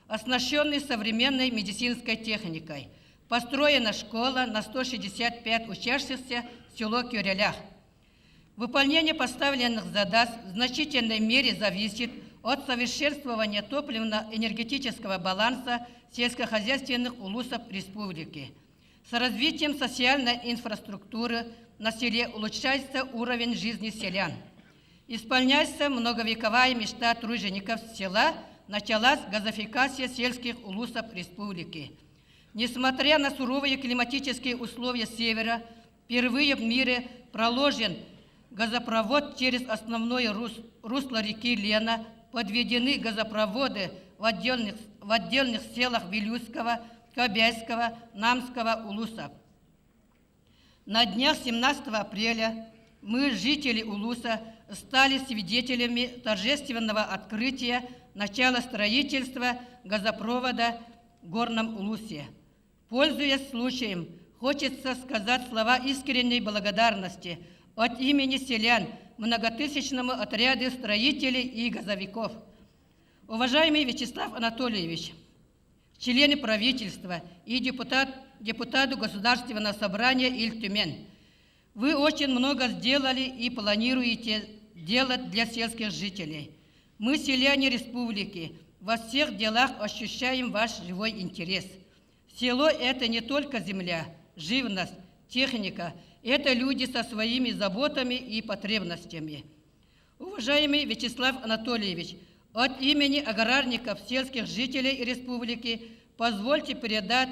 оснащенный современной медицинской техникой. Построена школа на 165 учащихся село Кюрелях. Выполнение поставленных задач в значительной мере зависит от совершенствования топливно-энергетического баланса сельскохозяйственных улусов республики. С развитием социальной инфраструктуры на селе улучшается уровень жизни селян. Исполняется многовековая мечта тружеников села, началась газификация сельских улусов республики. Несмотря на суровые климатические условия севера, впервые в мире проложен газопровод через основное русло реки Лена, подведены газопроводы в отдельных селах Вилюйского, Кобяйского, Намского улусов. На днях 17 апреля мы, жители Улуса, стали свидетелями торжественного открытия начала строительства газопровода в Горном Улусе. Пользуясь случаем, хочется сказать слова искренней благодарности от имени селян многотысячному отряду строителей и газовиков. Уважаемый Вячеслав Анатольевич, члены правительства и депутаты Государственного собрания Иль-Тюмень, вы очень много сделали и планируете делать для сельских жителей. Мы, селяне республики, во всех делах ощущаем ваш живой интерес. Село – это не только земля, живность, техника, это люди со своими заботами и потребностями. Уважаемый Вячеслав Анатольевич, от имени аграрников, сельских жителей республики позвольте передать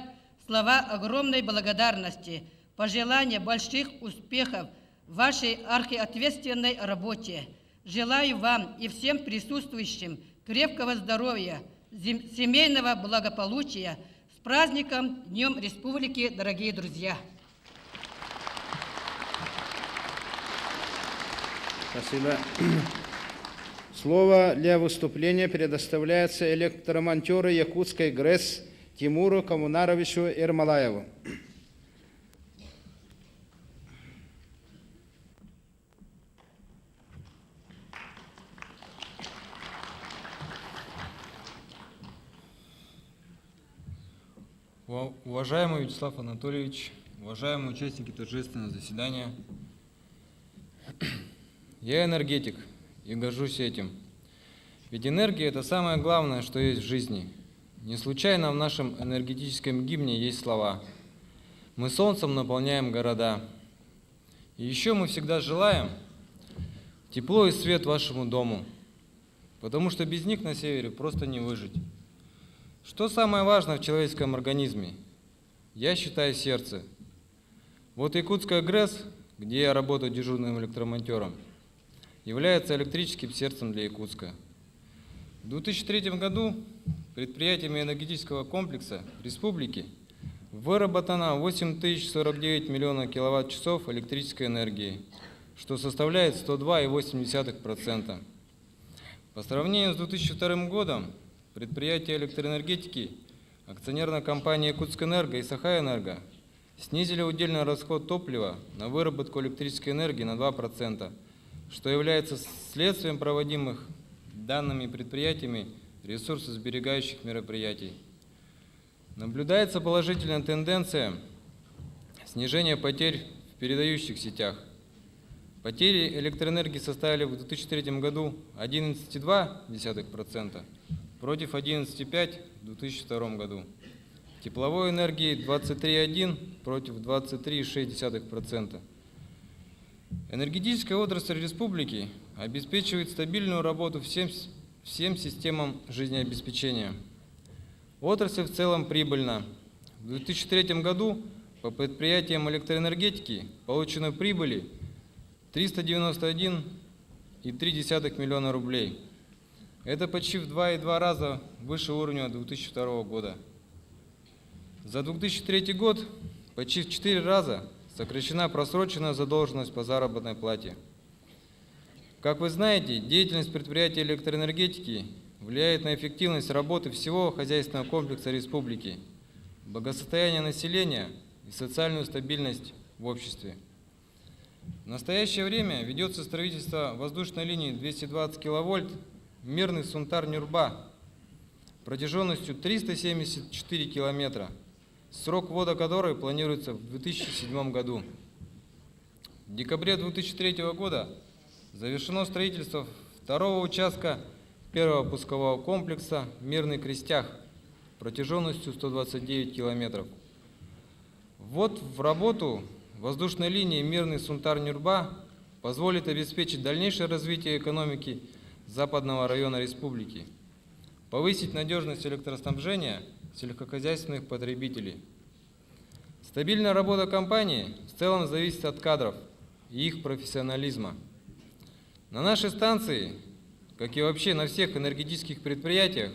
слова огромной благодарности, пожелания больших успехов в вашей архиответственной работе. Желаю вам и всем присутствующим крепкого здоровья, семейного благополучия. С праздником, Днем Республики, дорогие друзья! Спасибо. Слово для выступления предоставляется электромонтеру Якутской ГРЭС Тимуру Коммунаровичу Ермолаеву. Уважаемый Вячеслав Анатольевич, уважаемые участники торжественного заседания, я энергетик и горжусь этим. Ведь энергия – это самое главное, что есть в жизни. Не случайно в нашем энергетическом гимне есть слова: «Мы солнцем наполняем города». И еще мы всегда желаем тепло и свет вашему дому, потому что без них на севере просто не выжить. Что самое важное в человеческом организме? Я считаю сердце. Вот Якутская ГРЭС, где я работаю дежурным электромонтером, является электрическим сердцем для Якутска. В 2003 году предприятиями энергетического комплекса республики выработано 8049 миллионов киловатт-часов электрической энергии, что составляет 102,8%. По сравнению с 2002 годом предприятия электроэнергетики, акционерная компания Якутскэнерго и Сахаэнерго снизили удельный расход топлива на выработку электрической энергии на 2%, что является следствием проводимых данными предприятиями ресурсосберегающих мероприятий. Наблюдается положительная тенденция снижения потерь в передающих сетях. Потери электроэнергии составили в 2003 году 11,2% против 11,5% в 2002 году. Тепловой энергии 23,1% против 23,6%. Энергетическая отрасль республики обеспечивает стабильную работу всем системам жизнеобеспечения. Отрасль в целом прибыльна. В 2003 году по предприятиям электроэнергетики получено прибыли 391,3 миллиона рублей. Это почти в 2,2 раза выше уровня 2002 года. За 2003 год почти в 4 раза сокращена просроченная задолженность по заработной плате. Как вы знаете, деятельность предприятий электроэнергетики влияет на эффективность работы всего хозяйственного комплекса республики, благосостояние населения и социальную стабильность в обществе. В настоящее время ведется строительство воздушной линии 220 киловольт Мирный Сунтар-Нюрба протяженностью 374 километра, срок ввода которой планируется в 2007 году. В декабре 2003 года завершено строительство второго участка первого пускового комплекса «Мирный Крестях» протяженностью 129 километров. Ввод в работу воздушной линии «Мирный Сунтар-Нюрба» позволит обеспечить дальнейшее развитие экономики западного района республики, повысить надежность электроснабжения сельскохозяйственных потребителей. Стабильная работа компании в целом зависит от кадров и их профессионализма. На нашей станции, как и вообще на всех энергетических предприятиях,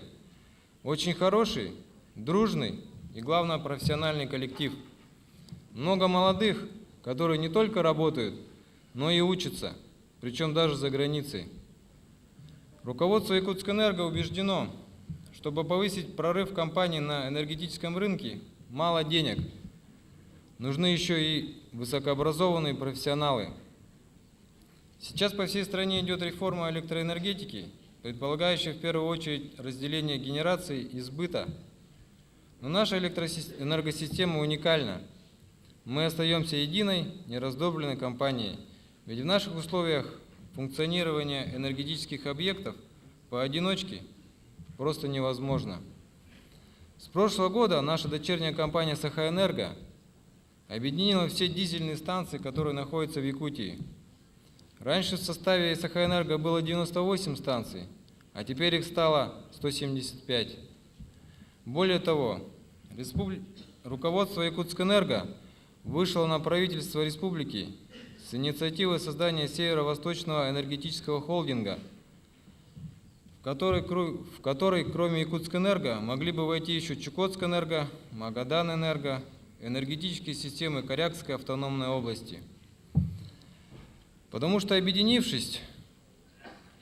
очень хороший, дружный и, главное, профессиональный коллектив. Много молодых, которые не только работают, но и учатся, причем даже за границей. Руководство Якутскэнерго убеждено, чтобы повысить прорыв компании на энергетическом рынке, мало денег. Нужны еще и высокообразованные профессионалы. Сейчас по всей стране идет реформа электроэнергетики, предполагающая в первую очередь разделение генерации и сбыта. Но наша энергосистема уникальна. Мы остаемся единой, нераздробленной компанией, ведь в наших условиях функционирование энергетических объектов поодиночке просто невозможно. С прошлого года наша дочерняя компания «Сахаэнерго» объединила все дизельные станции, которые находятся в Якутии. Раньше в составе «Сахаэнерго» было 98 станций, а теперь их стало 175. Более того, руководство Якутскэнерго вышло на правительство республики с инициативой создания Северо-Восточного энергетического холдинга, в который кроме Якутскэнерго могли бы войти еще Чукотскэнерго, Магаданэнерго, энергетические системы Корякской автономной области. Потому что, объединившись,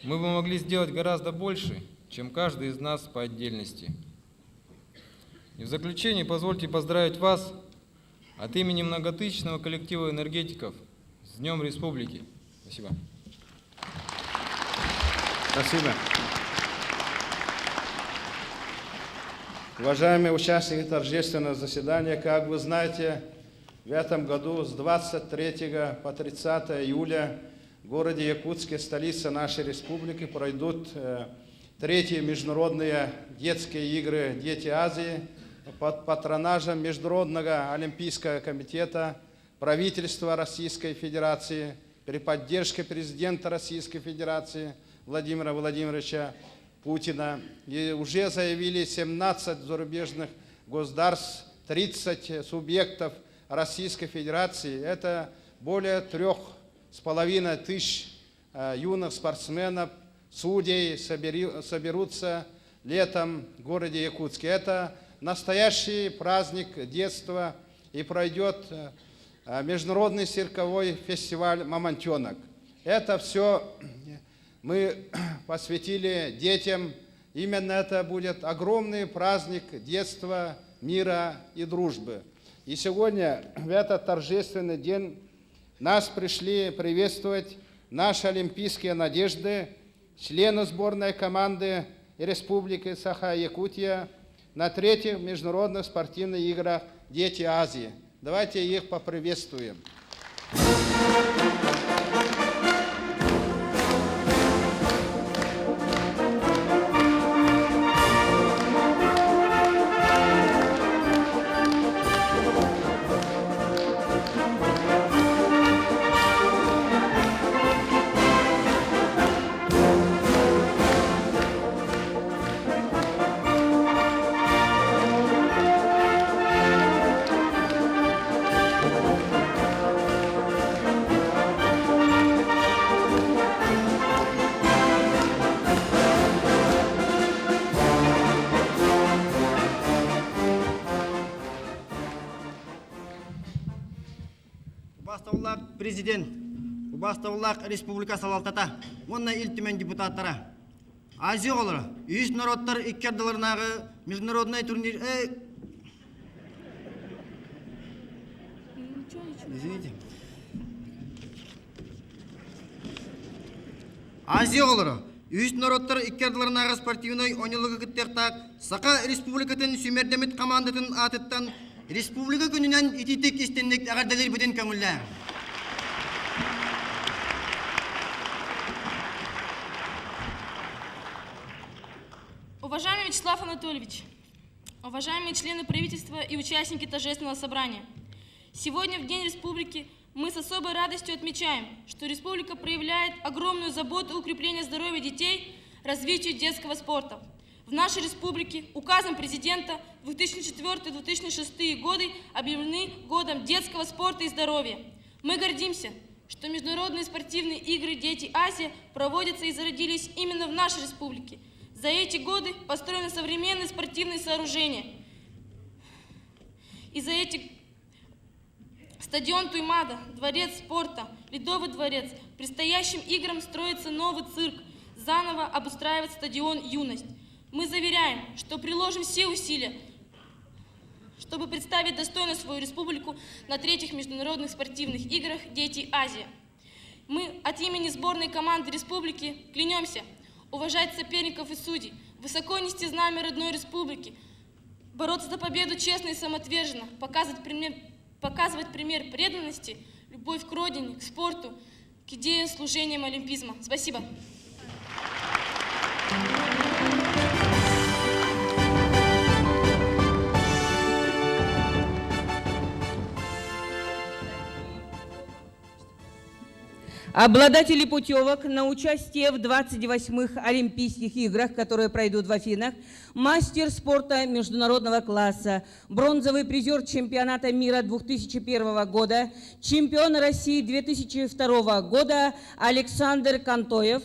мы бы могли сделать гораздо больше, чем каждый из нас по отдельности. И в заключение позвольте поздравить вас от имени многотысячного коллектива энергетиков с Днем Республики. Спасибо. Спасибо. Уважаемые участники торжественного заседания, как вы знаете, в этом году с 23 по 30 июля в городе Якутске, столице нашей республики, пройдут третьи международные детские игры «Дети Азии» под патронажем Международного олимпийского комитета, правительства Российской Федерации, при поддержке президента Российской Федерации Владимира Владимировича Путина. И уже заявили 17 зарубежных государств, 30 субъектов Российской Федерации. Это более 3,5 тысяч юных спортсменов, судей соберутся летом в городе Якутске. Это настоящий праздник детства, и пройдет международный цирковой фестиваль «Мамонтенок». Это все мы посвятили детям. Именно это будет огромный праздник детства, мира и дружбы. И сегодня, в этот торжественный день, нас пришли приветствовать наши олимпийские надежды, члены сборной команды Республики Саха-Якутия на третьих международных спортивных играх «Дети Азии». Давайте их поприветствуем. Убастауллах президент, Убастауллах республика салалтата, онна илтимен депутаттара. Азия олары, үш народтар иккердаларынағы международный турнир... Извините. Азия олары, үш народтар иккердаларынағы спортивной онылығы күттертақ, Сақа республикатын сүмердемет командатын атыттан республика күнінен ититік істендік ағардалар бүтін көңілі. Уважаемый Вячеслав Анатольевич, уважаемые члены правительства и участники торжественного собрания, сегодня в День Республики мы с особой радостью отмечаем, что Республика проявляет огромную заботу о укреплении здоровья детей, развитию детского спорта. В нашей республике указом президента 2004-2006 годы объявлены годом детского спорта и здоровья. Мы гордимся, что международные спортивные игры «Дети Азии» проводятся и зародились именно в нашей республике. За эти годы построены современные спортивные сооружения. И за эти стадион Туймада, дворец спорта, Ледовый дворец. К предстоящим играм строится новый цирк, заново обустраивает стадион «Юность». Мы заверяем, что приложим все усилия, чтобы представить достойно свою республику на третьих международных спортивных играх «Дети Азии». Мы от имени сборной команды республики клянемся уважать соперников и судей, высоко нести знамя родной республики, бороться за победу честно и самоотверженно, показывать пример преданности, любовь к родине, к спорту, к идее служением олимпизма. Спасибо. Обладатели путевок на участие в 28-х Олимпийских играх, которые пройдут в Афинах, мастер спорта международного класса, бронзовый призер чемпионата мира 2001 года, чемпион России 2002 года Александр Кантоев.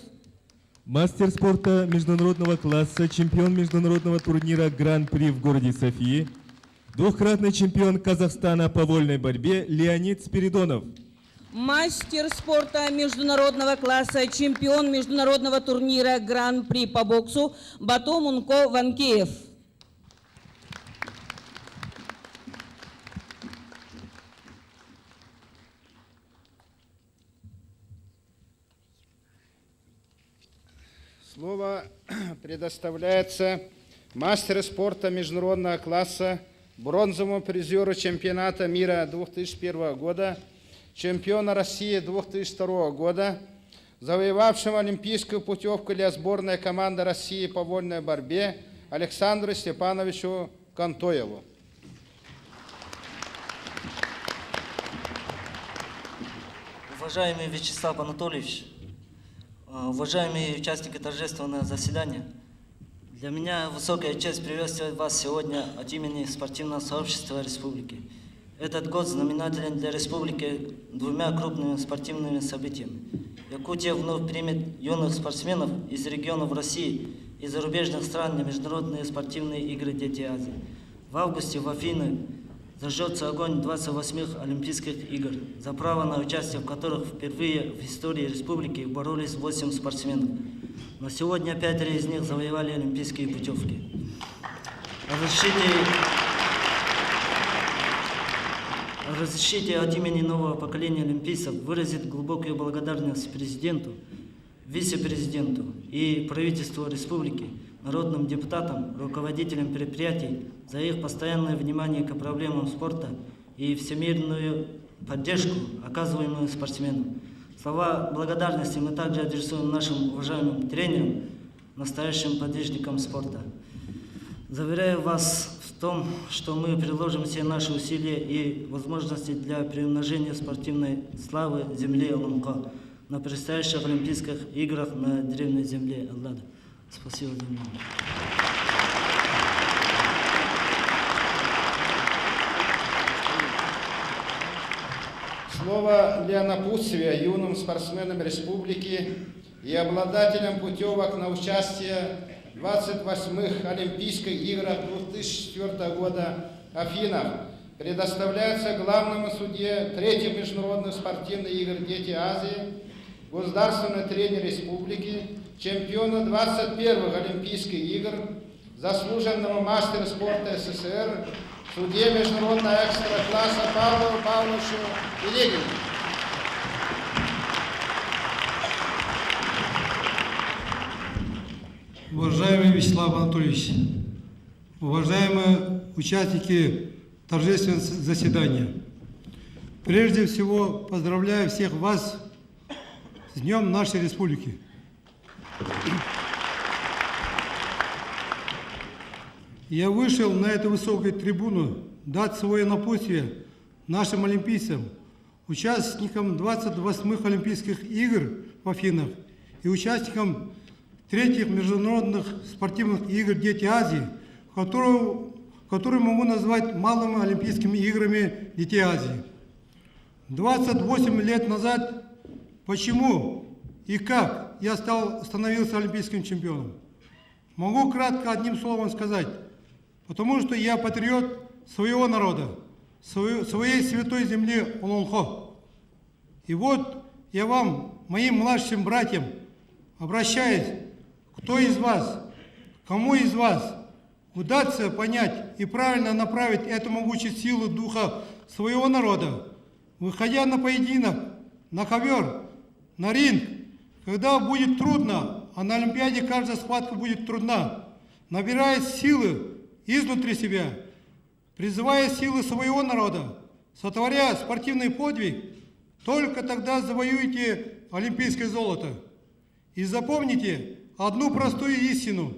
Мастер спорта международного класса, чемпион международного турнира Гран-при в городе Софии, двухкратный чемпион Казахстана по вольной борьбе Леонид Спиридонов. Мастер спорта международного класса, чемпион международного турнира Гран-при по боксу Бато Мунко Ванкеев. Слово предоставляется мастеру спорта международного класса, бронзовому призеру чемпионата мира 2001 года, чемпиона России 2002 года, завоевавшему олимпийскую путевку для сборной команды России по вольной борьбе Александру Степановичу Кантоеву. Уважаемый Вячеслав Анатольевич, уважаемые участники торжественного заседания, для меня высокая честь приветствовать вас сегодня от имени спортивного сообщества республики. Этот год знаменателен для республики двумя крупными спортивными событиями. Якутия вновь примет юных спортсменов из регионов России и зарубежных стран на международные спортивные игры «Дети Азии». В августе в Афины зажжется огонь 28-х Олимпийских игр, за право на участие в которых впервые в истории республики боролись 8 спортсменов. На сегодня 5 из них завоевали олимпийские путевки. Разрешите от имени нового поколения олимпийцев выразить глубокую благодарность президенту, вице-президенту и правительству республики, народным депутатам, руководителям предприятий за их постоянное внимание к проблемам спорта и всемирную поддержку, оказываемую спортсменам. Слова благодарности мы также адресуем нашим уважаемым тренерам, настоящим подвижникам спорта. Заверяю вас в том, что мы приложим все наши усилия и возможности для приумножения спортивной славы земли Алунко на предстоящих Олимпийских играх на древней земле Аллада. Спасибо за внимание. Слово для напутствия юным спортсменам республики и обладателям путевок на участие в 28-х Олимпийских играх 2004 года в Афинах предоставляется главному судье 3-х международных спортивных игр «Дети Азии», государственный тренер республики, чемпиону 21-х Олимпийских игр, заслуженному мастеру спорта СССР, судье международного экстра-класса Павлу Павловичу Илегину. Уважаемый Вячеслав Анатольевич, уважаемые участники торжественного заседания, прежде всего поздравляю всех вас с Днем нашей Республики. Я вышел на эту высокую трибуну дать свое напутствие нашим олимпийцам, участникам 28-х Олимпийских игр в Афинах и участникам 3-х международных спортивных игр «Дети Азии», которые могу назвать малыми Олимпийскими играми «Дети Азии». 28 лет назад почему и как я становился олимпийским чемпионом? Могу кратко одним словом сказать. Потому что я патриот своего народа, своей святой земли Улунхо. И вот я вам, моим младшим братьям, обращаюсь, кто из вас, кому из вас удастся понять и правильно направить эту могучую силу духа своего народа, выходя на поединок, на ковер, на ринг, когда будет трудно, а на Олимпиаде каждая схватка будет трудна, набирая силы изнутри себя, призывая силы своего народа, сотворя спортивный подвиг, только тогда завоюете олимпийское золото. И запомните одну простую истину.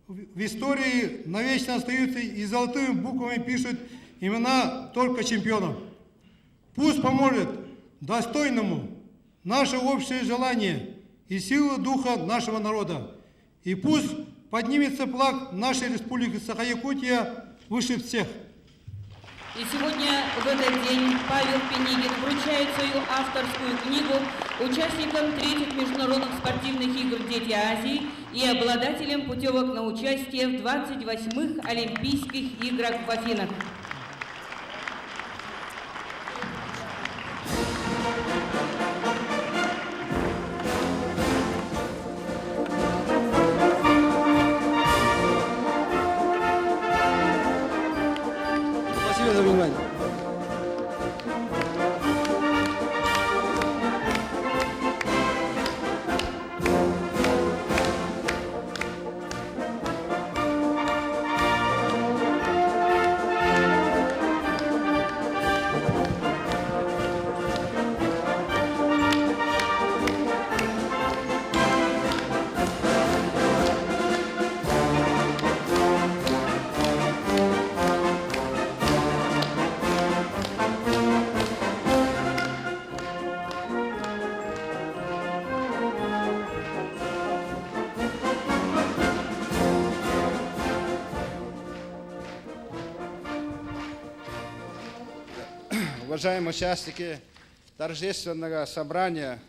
В истории навечно остаются и золотыми буквами пишут имена только чемпионов. Пусть поможет достойному, наше общее желание и сила духа нашего народа. И пусть поднимется флаг нашей республики Саха-Якутия выше всех. И сегодня, в этот день, Павел Пенигин вручает свою авторскую книгу участникам третьих международных спортивных игр «Дети Азии» и обладателям путевок на участие в 28-х Олимпийских играх в Афинах. Спасибо за внимание. Уважаемые участники торжественного собрания,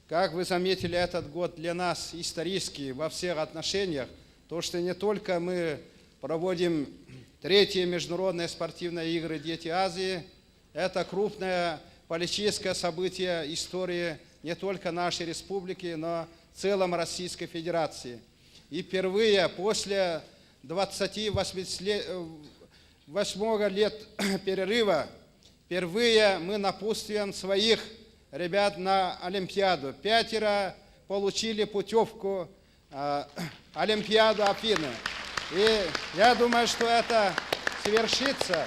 как вы заметили, этот год для нас исторический во всех отношениях, то что не только мы проводим третьи международные спортивные игры «Дети Азии», это крупное политическое событие истории не только нашей республики, но в целом Российской Федерации. И впервые после 28 лет перерыва впервые мы напутствуем своих ребят на Олимпиаду. 5 получили путевку Олимпиаду Афины. И я думаю, что это свершится.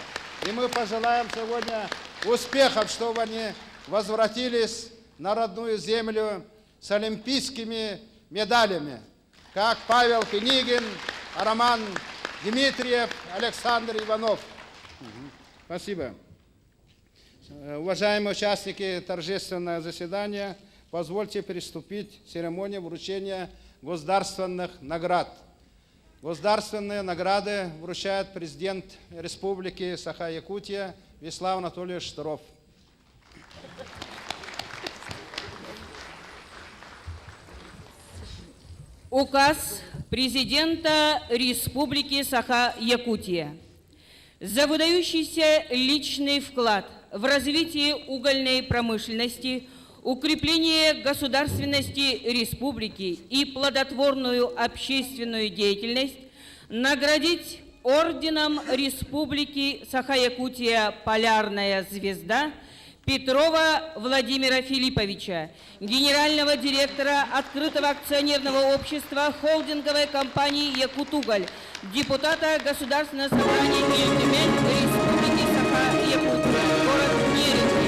И мы пожелаем сегодня успехов, чтобы они возвратились на родную землю с олимпийскими медалями, как Павел Пенигин, Роман Дмитриев, Александр Иванов. Спасибо. Уважаемые участники торжественного заседания, позвольте приступить к церемонии вручения государственных наград. Государственные награды вручает президент Республики Саха-Якутия Вячеслав Анатольевич Штыров. Указ президента Республики Саха-Якутия. За выдающийся личный вклад в развитие угольной промышленности, укрепление государственности республики и плодотворную общественную деятельность наградить орденом Республики Саха-Якутия «Полярная звезда» Петрова Владимира Филипповича, генерального директора открытого акционерного общества холдинговой компании «Якутуголь», депутата Государственного собрания Ильтюмень Республики Саха-Якутия, город Нерехты.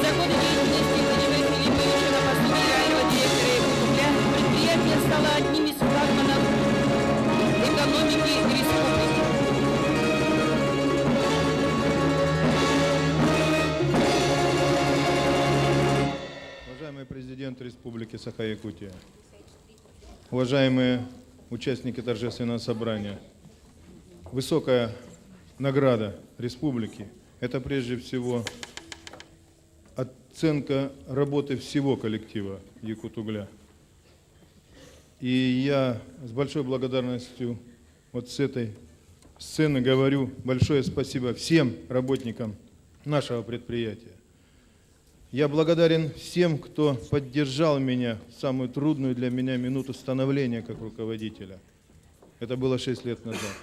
За годы деятельности Владимира Филипповича на посту генерального директора «Якутугля» предприятие стало одним из флагманов экономики республики. Уважаемый президент Республики Саха-Якутия, уважаемые участники торжественного собрания, высокая награда республики – это прежде всего оценка работы всего коллектива Якутугля. И я с большой благодарностью вот с этой сцены говорю большое спасибо всем работникам нашего предприятия. Я благодарен всем, кто поддержал меня в самую трудную для меня минуту становления как руководителя. Это было 6 лет назад.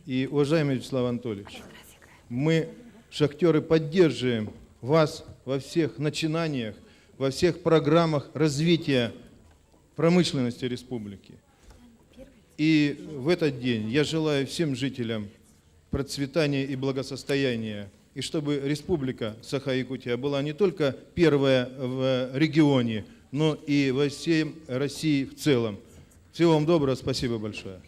И, уважаемый Вячеслав Анатольевич, мы, шахтеры, поддерживаем вас во всех начинаниях, во всех программах развития промышленности республики. И в этот день я желаю всем жителям процветания и благосостояния, и чтобы республика Саха-Якутия была не только первая в регионе, но и во всей России в целом. Всего вам доброго, спасибо большое.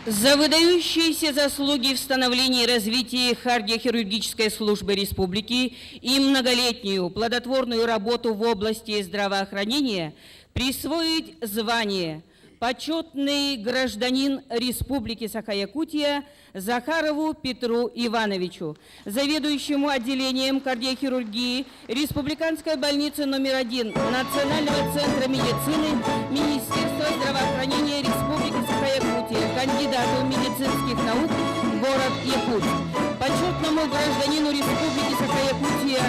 За выдающиеся заслуги в становлении и развитии кардиохирургической службы республики и многолетнюю плодотворную работу в области здравоохранения присвоить звание «Почетный гражданин Республики Саха-Якутия» Захарову Петру Ивановичу, заведующему отделением кардиохирургии Республиканской больницы номер 1 Национального центра медицины Министерства здравоохранения Республики Саха-Якутия, кандидату медицинских наук, город Якутск. Почетному гражданину Республики Саха-Якутия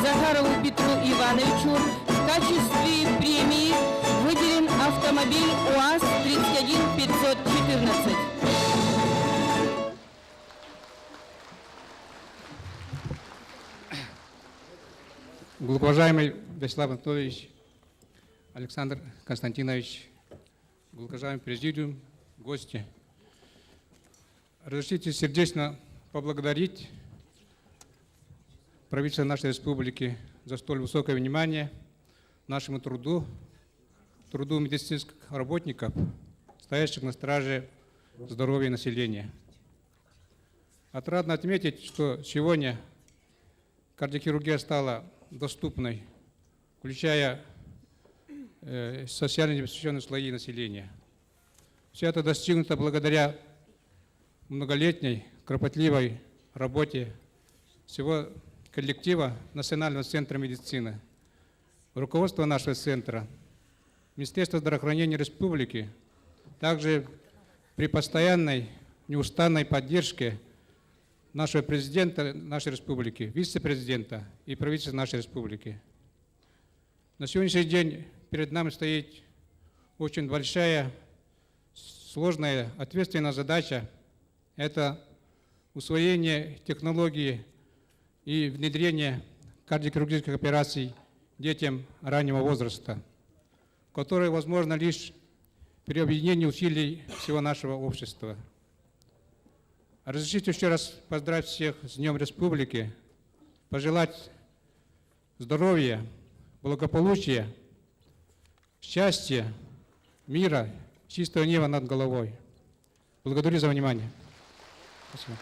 Захарову Петру Ивановичу в качестве премии выделен автомобиль УАЗ-31514. Глубоковажаемый Вячеслав Анатольевич, Александр Константинович, глубоковажаемый президиум, гости, разрешите сердечно поблагодарить правительство нашей республики за столь высокое внимание нашему труду медицинских работников, стоящих на страже здоровья населения. Отрадно отметить, что сегодня кардиохирургия стала доступной, включая социально незащищенные слои населения. Все это достигнуто благодаря многолетней, кропотливой работе всего коллектива Национального центра медицины, руководства нашего центра, Министерства здравоохранения Республики, также при постоянной, неустанной поддержке нашего президента нашей республики, вице-президента и правительства нашей республики. На сегодняшний день перед нами стоит очень большая, сложная, ответственная задача. Это усвоение технологии и внедрение кардиохирургических операций детям раннего возраста, которое возможно лишь при объединении усилий всего нашего общества. Разрешите еще раз поздравить всех с Днем Республики, пожелать здоровья, благополучия, счастья, мира, чистого неба над головой. Благодарю за внимание. Спасибо.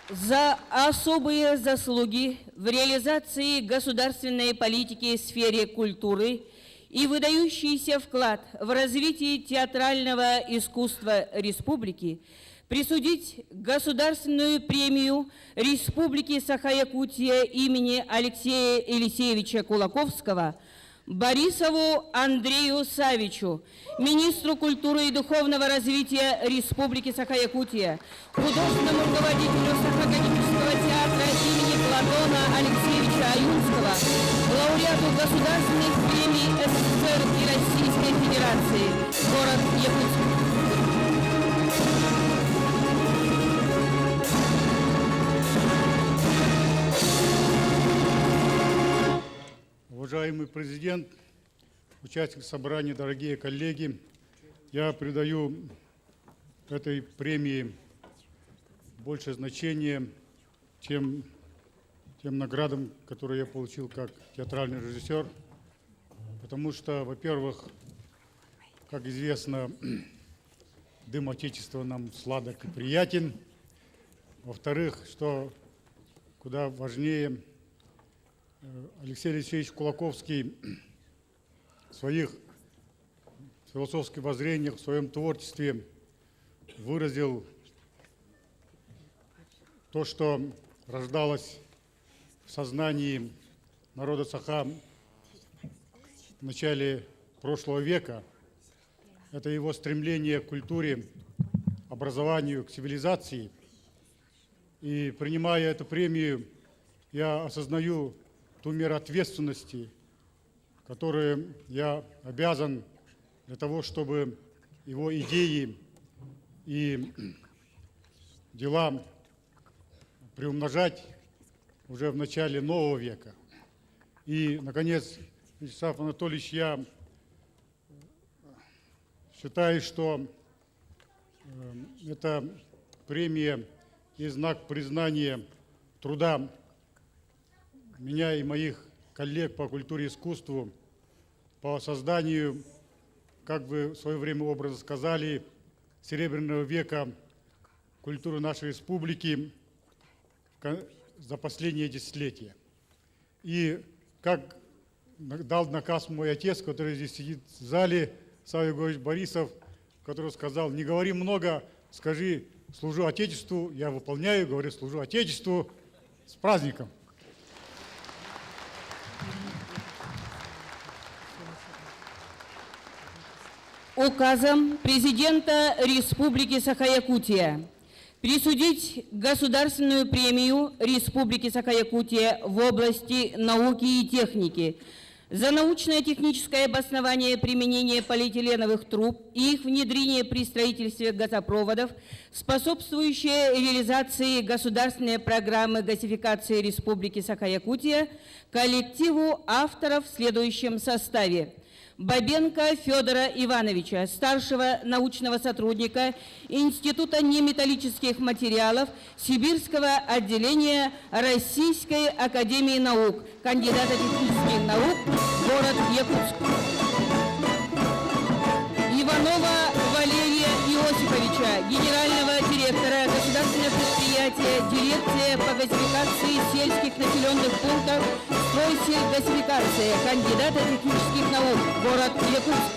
За особые заслуги в реализации государственной политики в сфере культуры и выдающийся вклад в развитие театрального искусства республики присудить государственную премию Республики Саха-Якутия имени Алексея Елисеевича Кулаковского Борисову Андрею Савичу, министру культуры и духовного развития Республики Саха-Якутия, художественному руководителю Саха-Академического театра имени Платона Алексеевича Аюнского, лауреату государственных премий СССР и Российской Федерации, город Якутск. Уважаемый президент, участник собрания, дорогие коллеги, я придаю этой премии больше значения, чем тем наградам, которые я получил как театральный режиссер, потому что, во-первых, как известно, дым Отечества нам сладок и приятен, во-вторых, что куда важнее, Алексей Алексеевич Кулаковский в своих философских воззрениях, в своем творчестве выразил то, что рождалось в сознании народа Саха в начале прошлого века. Это его стремление к культуре, образованию, к цивилизации. И принимая эту премию, я осознаю ту меру ответственности, которую я обязан для того, чтобы его идеи и дела приумножать уже в начале нового века. И, наконец, Вячеслав Анатольевич, я считаю, что эта премия и знак признания труда меня и моих коллег по культуре и искусству, по созданию, как вы в свое время образно сказали, Серебряного века культуры нашей республики за последние десятилетия. И как дал наказ мой отец, который здесь сидит в зале, Савва Егорович Борисов, который сказал: не говори много, скажи «служу Отечеству», я выполняю, говорю «служу Отечеству». С праздником! Указом президента Республики Саха-Якутия присудить государственную премию Республики Саха-Якутия в области науки и техники за научно-техническое обоснование применения полиэтиленовых труб и их внедрение при строительстве газопроводов, способствующее реализации государственной программы газификации Республики Саха-Якутия, коллективу авторов в следующем составе: Бабенко Федора Ивановича, старшего научного сотрудника Института неметаллических материалов Сибирского отделения Российской академии наук, кандидата технических наук, город Якутск. Иванова Валерия Иосифовича, генерального директора государственного предприятия «Дирекция по газификации сельских населенных пунктов «Стройсельгазификация», кандидата технических наук, город Якутск.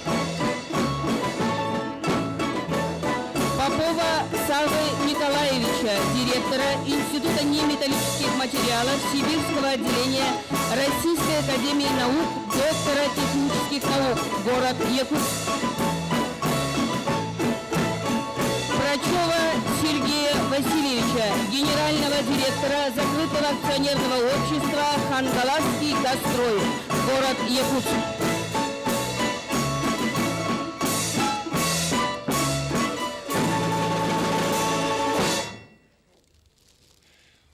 Попова Саввы Николаевича, директора Института неметаллических материалов Сибирского отделения Российской академии наук, доктора технических наук, город Якутск. Грачева Сергея Васильевича, генерального директора закрытого акционерного общества «Хангаласский Газстрой», город Якутск.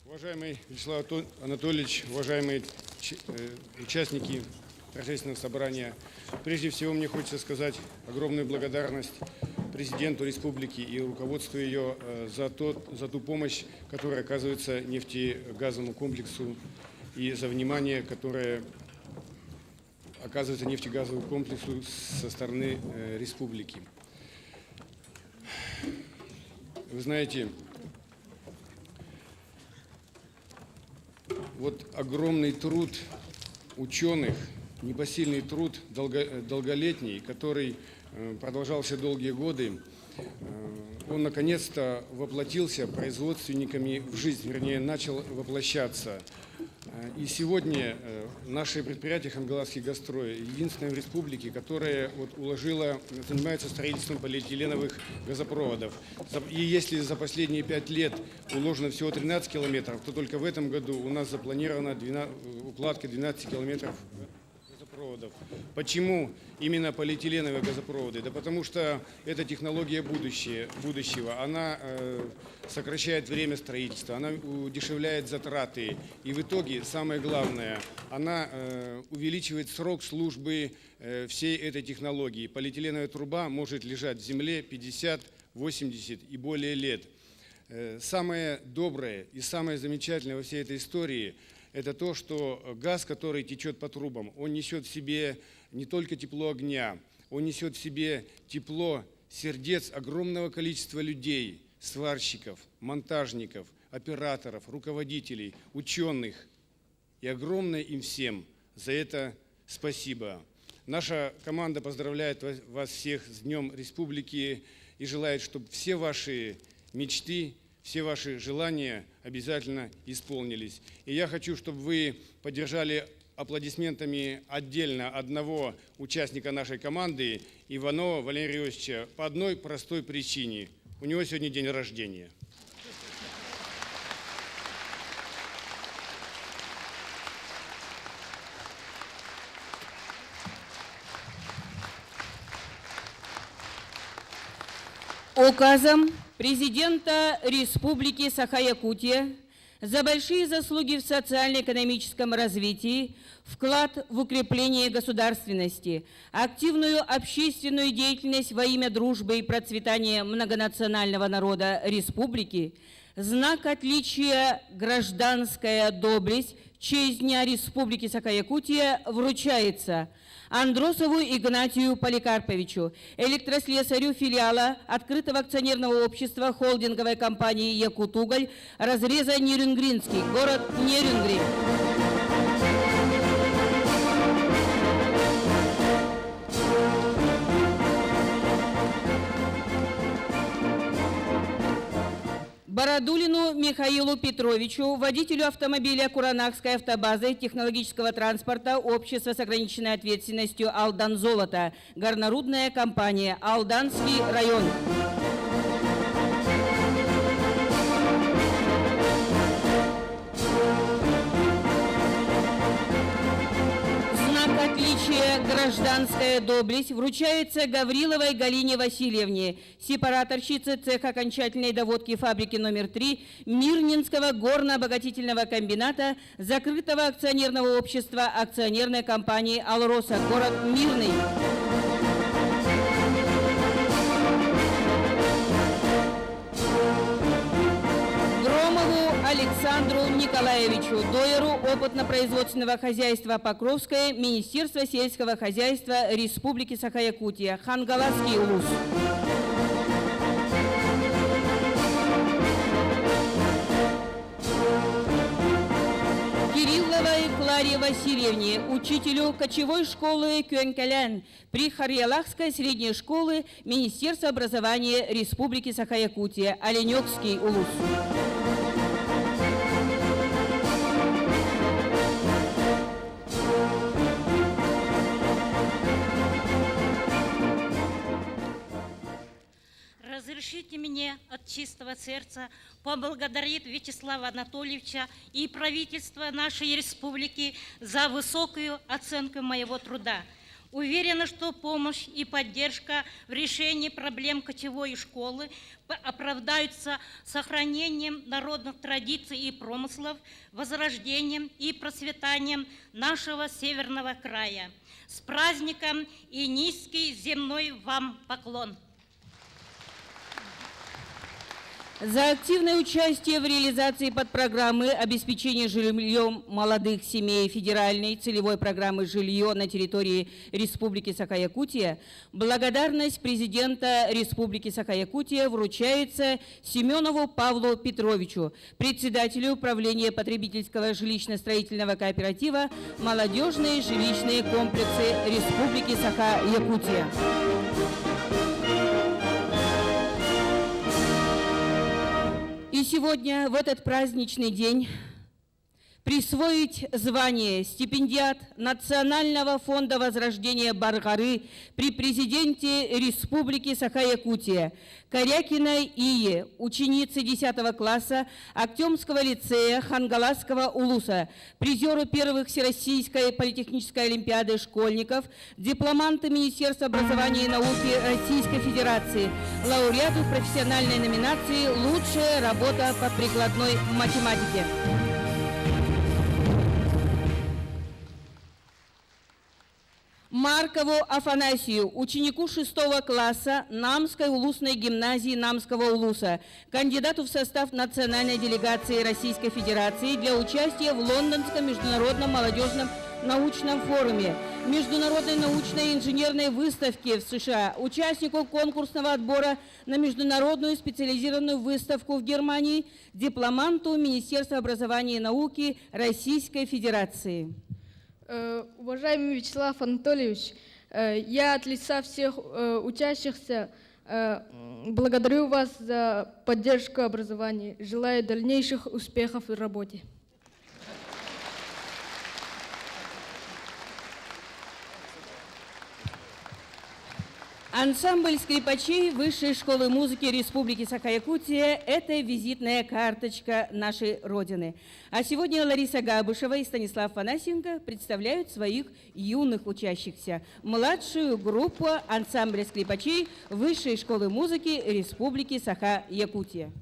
Уважаемый Вячеслав Анатольевич, уважаемые участники торжественного собрания, прежде всего мне хочется сказать огромную благодарность президенту республики и руководству ее за ту помощь, которая оказывается нефтегазовому комплексу, и за внимание, которое оказывается нефтегазовому комплексу со стороны республики. Вы знаете, вот огромный труд ученых, непосильный труд долголетний, который продолжался долгие годы, он наконец-то воплотился производственниками в жизнь, вернее, начал воплощаться. И сегодня наше предприятие «Хангаласский Газстрой» единственное в республике, которое занимается строительством полиэтиленовых газопроводов. И если за последние 5 лет уложено всего 13 километров, то только в этом году у нас запланирована укладка 12 километров газопроводов. Почему именно полиэтиленовые газопроводы? Да потому что это технология будущего. Она сокращает время строительства, она удешевляет затраты. И в итоге, самое главное, она увеличивает срок службы всей этой технологии. Полиэтиленовая труба может лежать в земле 50, 80 и более лет. Самое доброе и самое замечательное во всей этой истории – это то, что газ, который течет по трубам, он несет в себе не только тепло огня, он несет в себе тепло сердец огромного количества людей, сварщиков, монтажников, операторов, руководителей, ученых. И огромное им всем за это спасибо. Наша команда поздравляет вас всех с Днем Республики и желает, чтобы все ваши мечты, все ваши желания обязательно исполнились. И я хочу, чтобы вы поддержали аплодисментами отдельно одного участника нашей команды, Иванова Валерия Иосифовича, по одной простой причине. У него сегодня день рождения. Указом президента Республики Саха-Якутия за большие заслуги в социально-экономическом развитии, вклад в укрепление государственности, активную общественную деятельность во имя дружбы и процветания многонационального народа республики, Знак отличия «Гражданская доблесть» в честь Дня Республики Саха-Якутия вручается Андросову Игнатию Поликарповичу, электрослесарю филиала открытого акционерного общества холдинговой компании «Якутуголь» разреза Нерюнгринский, город Нерюнгри. Бородулину Михаилу Петровичу, водителю автомобиля Куранакской автобазы технологического транспорта общества с ограниченной ответственностью «Алдан Золото», горнорудная компания, Алданский район. Знак отличия «Гражданская доблесть» вручается Гавриловой Галине Васильевне, сепараторщице цеха окончательной доводки фабрики номер 3 Мирнинского горно-обогатительного комбината закрытого акционерного общества акционерной компании «Алроса», город Мирный. Александру Николаевичу, дойеру опытно-производственного хозяйства Покровское, Министерство сельского хозяйства Республики Саха-Якутия, Хангаласский улус. Кирилловой Кларе Васильевне, учителю кочевой школы Кюэнкалян при Харьялахской средней школы Министерства образования Республики Саха-Якутия, Оленёкский улус. Разрешите мне от чистого сердца поблагодарить Вячеслава Анатольевича и правительство нашей республики за высокую оценку моего труда. Уверена, что помощь и поддержка в решении проблем кочевой школы оправдаются сохранением народных традиций и промыслов, возрождением и процветанием нашего северного края. С праздником и низкий земной вам поклон! За активное участие в реализации подпрограммы обеспечения жильем молодых семей федеральной целевой программы «Жилье» на территории Республики Саха-Якутия благодарность президента Республики Саха-Якутия вручается Семенову Павлу Петровичу, председателю управления потребительского жилищно-строительного кооператива «Молодежные жилищные комплексы Республики Саха-Якутия». И сегодня, в этот праздничный день, присвоить звание стипендиат Национального фонда возрождения Баргары при президенте Республики Саха-Якутия Корякиной Ие, ученице 10 класса Актемского лицея Хангаласского улуса, призеру первых Всероссийской политехнической олимпиады школьников, дипломанта Министерства образования и науки Российской Федерации, лауреату профессиональной номинации «Лучшая работа по прикладной математике». Маркову Афанасию, ученику 6 класса Намской улусной гимназии Намского улуса, кандидату в состав национальной делегации Российской Федерации для участия в Лондонском международном молодежном научном форуме, международной научной и инженерной выставке в США, участнику конкурсного отбора на международную специализированную выставку в Германии, дипломанту Министерства образования и науки Российской Федерации. Уважаемый Вячеслав Анатольевич, я от лица всех учащихся благодарю вас за поддержку образования. Желаю дальнейших успехов в работе. Ансамбль скрипачей Высшей школы музыки Республики Саха-Якутия – это визитная карточка нашей Родины. А сегодня Лариса Габышева и Станислав Фанасенко представляют своих юных учащихся. Младшую группу ансамбля скрипачей Высшей школы музыки Республики Саха-Якутия.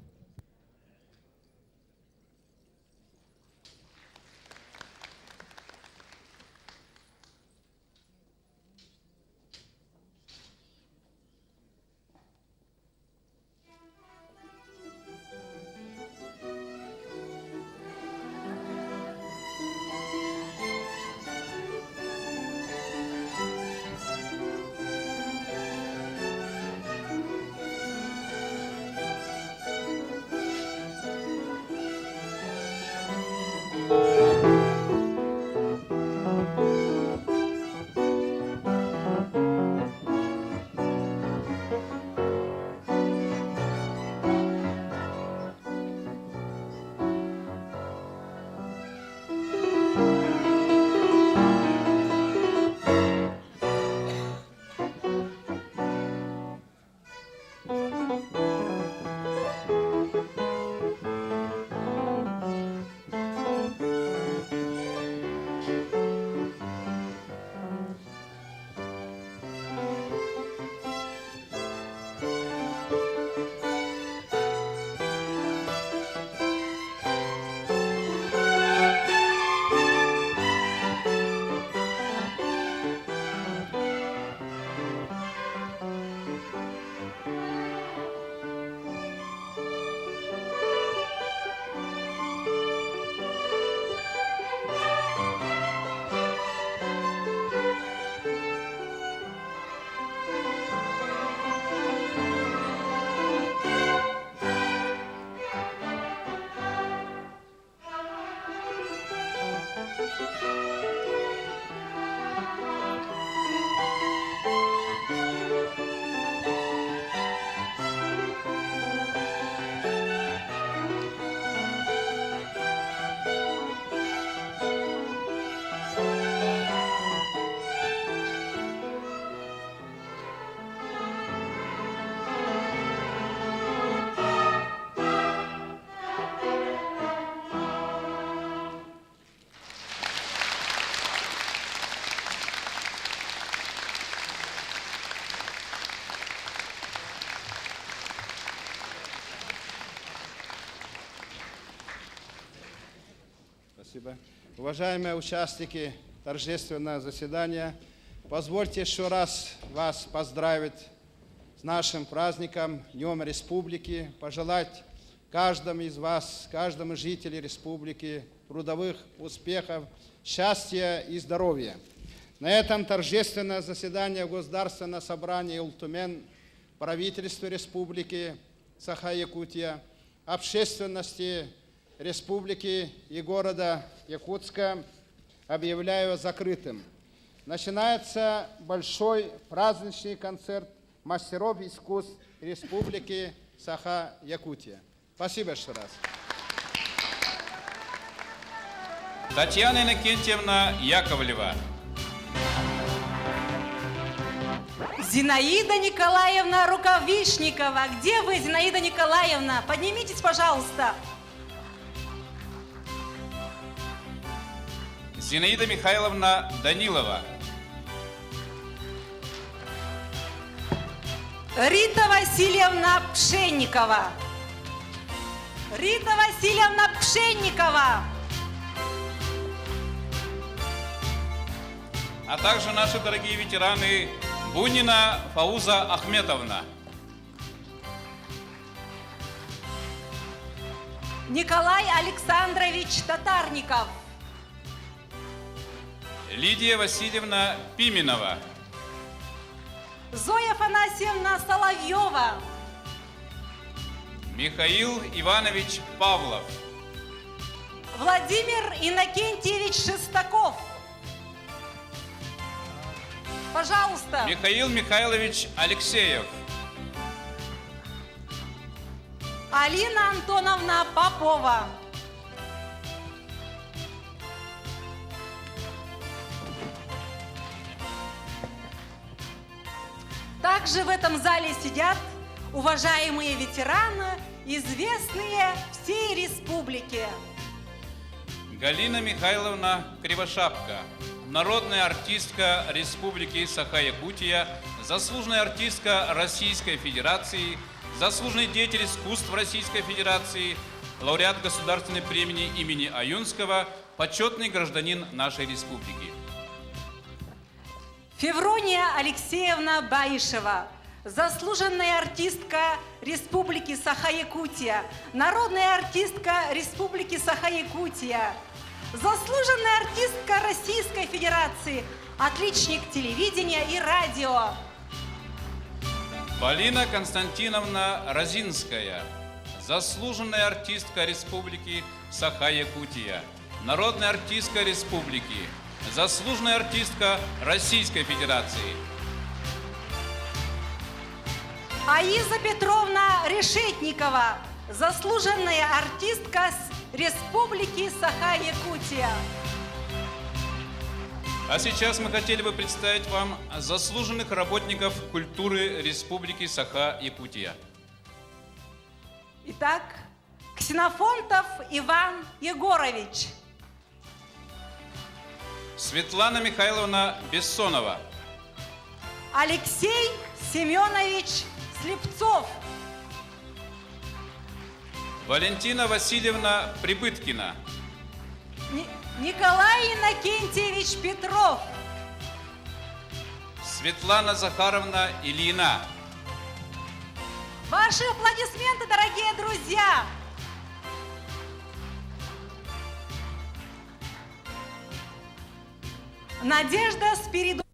Спасибо. Уважаемые участники торжественного заседания, позвольте еще раз вас поздравить с нашим праздником, Днем Республики, пожелать каждому из вас, каждому жителю республики трудовых успехов, счастья и здоровья. На этом торжественное заседание Государственного собрания Ултумен, правительства Республики Саха-Якутия, общественности Республики и города Якутска объявляю закрытым. Начинается большой праздничный концерт мастеров искусств Республики Саха-Якутия. Спасибо еще раз. Татьяна Иннокентьевна Яковлева. Зинаида Николаевна Рукавишникова. Где вы, Зинаида Николаевна? Поднимитесь, пожалуйста. Зинаида Михайловна Данилова. Рита Васильевна Пшенникова. Рита Васильевна Пшенникова. А также наши дорогие ветераны Бунина Фауза Ахметовна. Николай Александрович Татарников. Лидия Васильевна Пименова. Зоя Афанасьевна Соловьева. Михаил Иванович Павлов. Владимир Иннокентьевич Шестаков. Пожалуйста. Михаил Михайлович Алексеев. Алина Антоновна Попова. Также в этом зале сидят уважаемые ветераны, известные всей республике. Галина Михайловна Кривошапка, народная артистка Республики Саха-Якутия, заслуженная артистка Российской Федерации, заслуженный деятель искусств Российской Федерации, лауреат государственной премии имени Аюнского, почетный гражданин нашей республики. Феврония Алексеевна Баишева, заслуженная артистка Республики Саха-Якутия, народная артистка Республики Саха-Якутия, заслуженная артистка Российской Федерации, отличник телевидения и радио. Полина Константиновна Розинская, заслуженная артистка Республики Саха-Якутия, народная артистка Республики, заслуженная артистка Российской Федерации. Аиза Петровна Решетникова, заслуженная артистка Республики Саха-Якутия. А сейчас мы хотели бы представить вам заслуженных работников культуры Республики Саха-Якутия. Итак, Ксенофонтов Иван Егорович. Светлана Михайловна Бессонова. Алексей Семенович Слепцов. Валентина Васильевна Прибыткина. Николай Иннокентьевич Петров. Светлана Захаровна Ильина. Ваши аплодисменты, дорогие друзья! Надежда Спиридонова.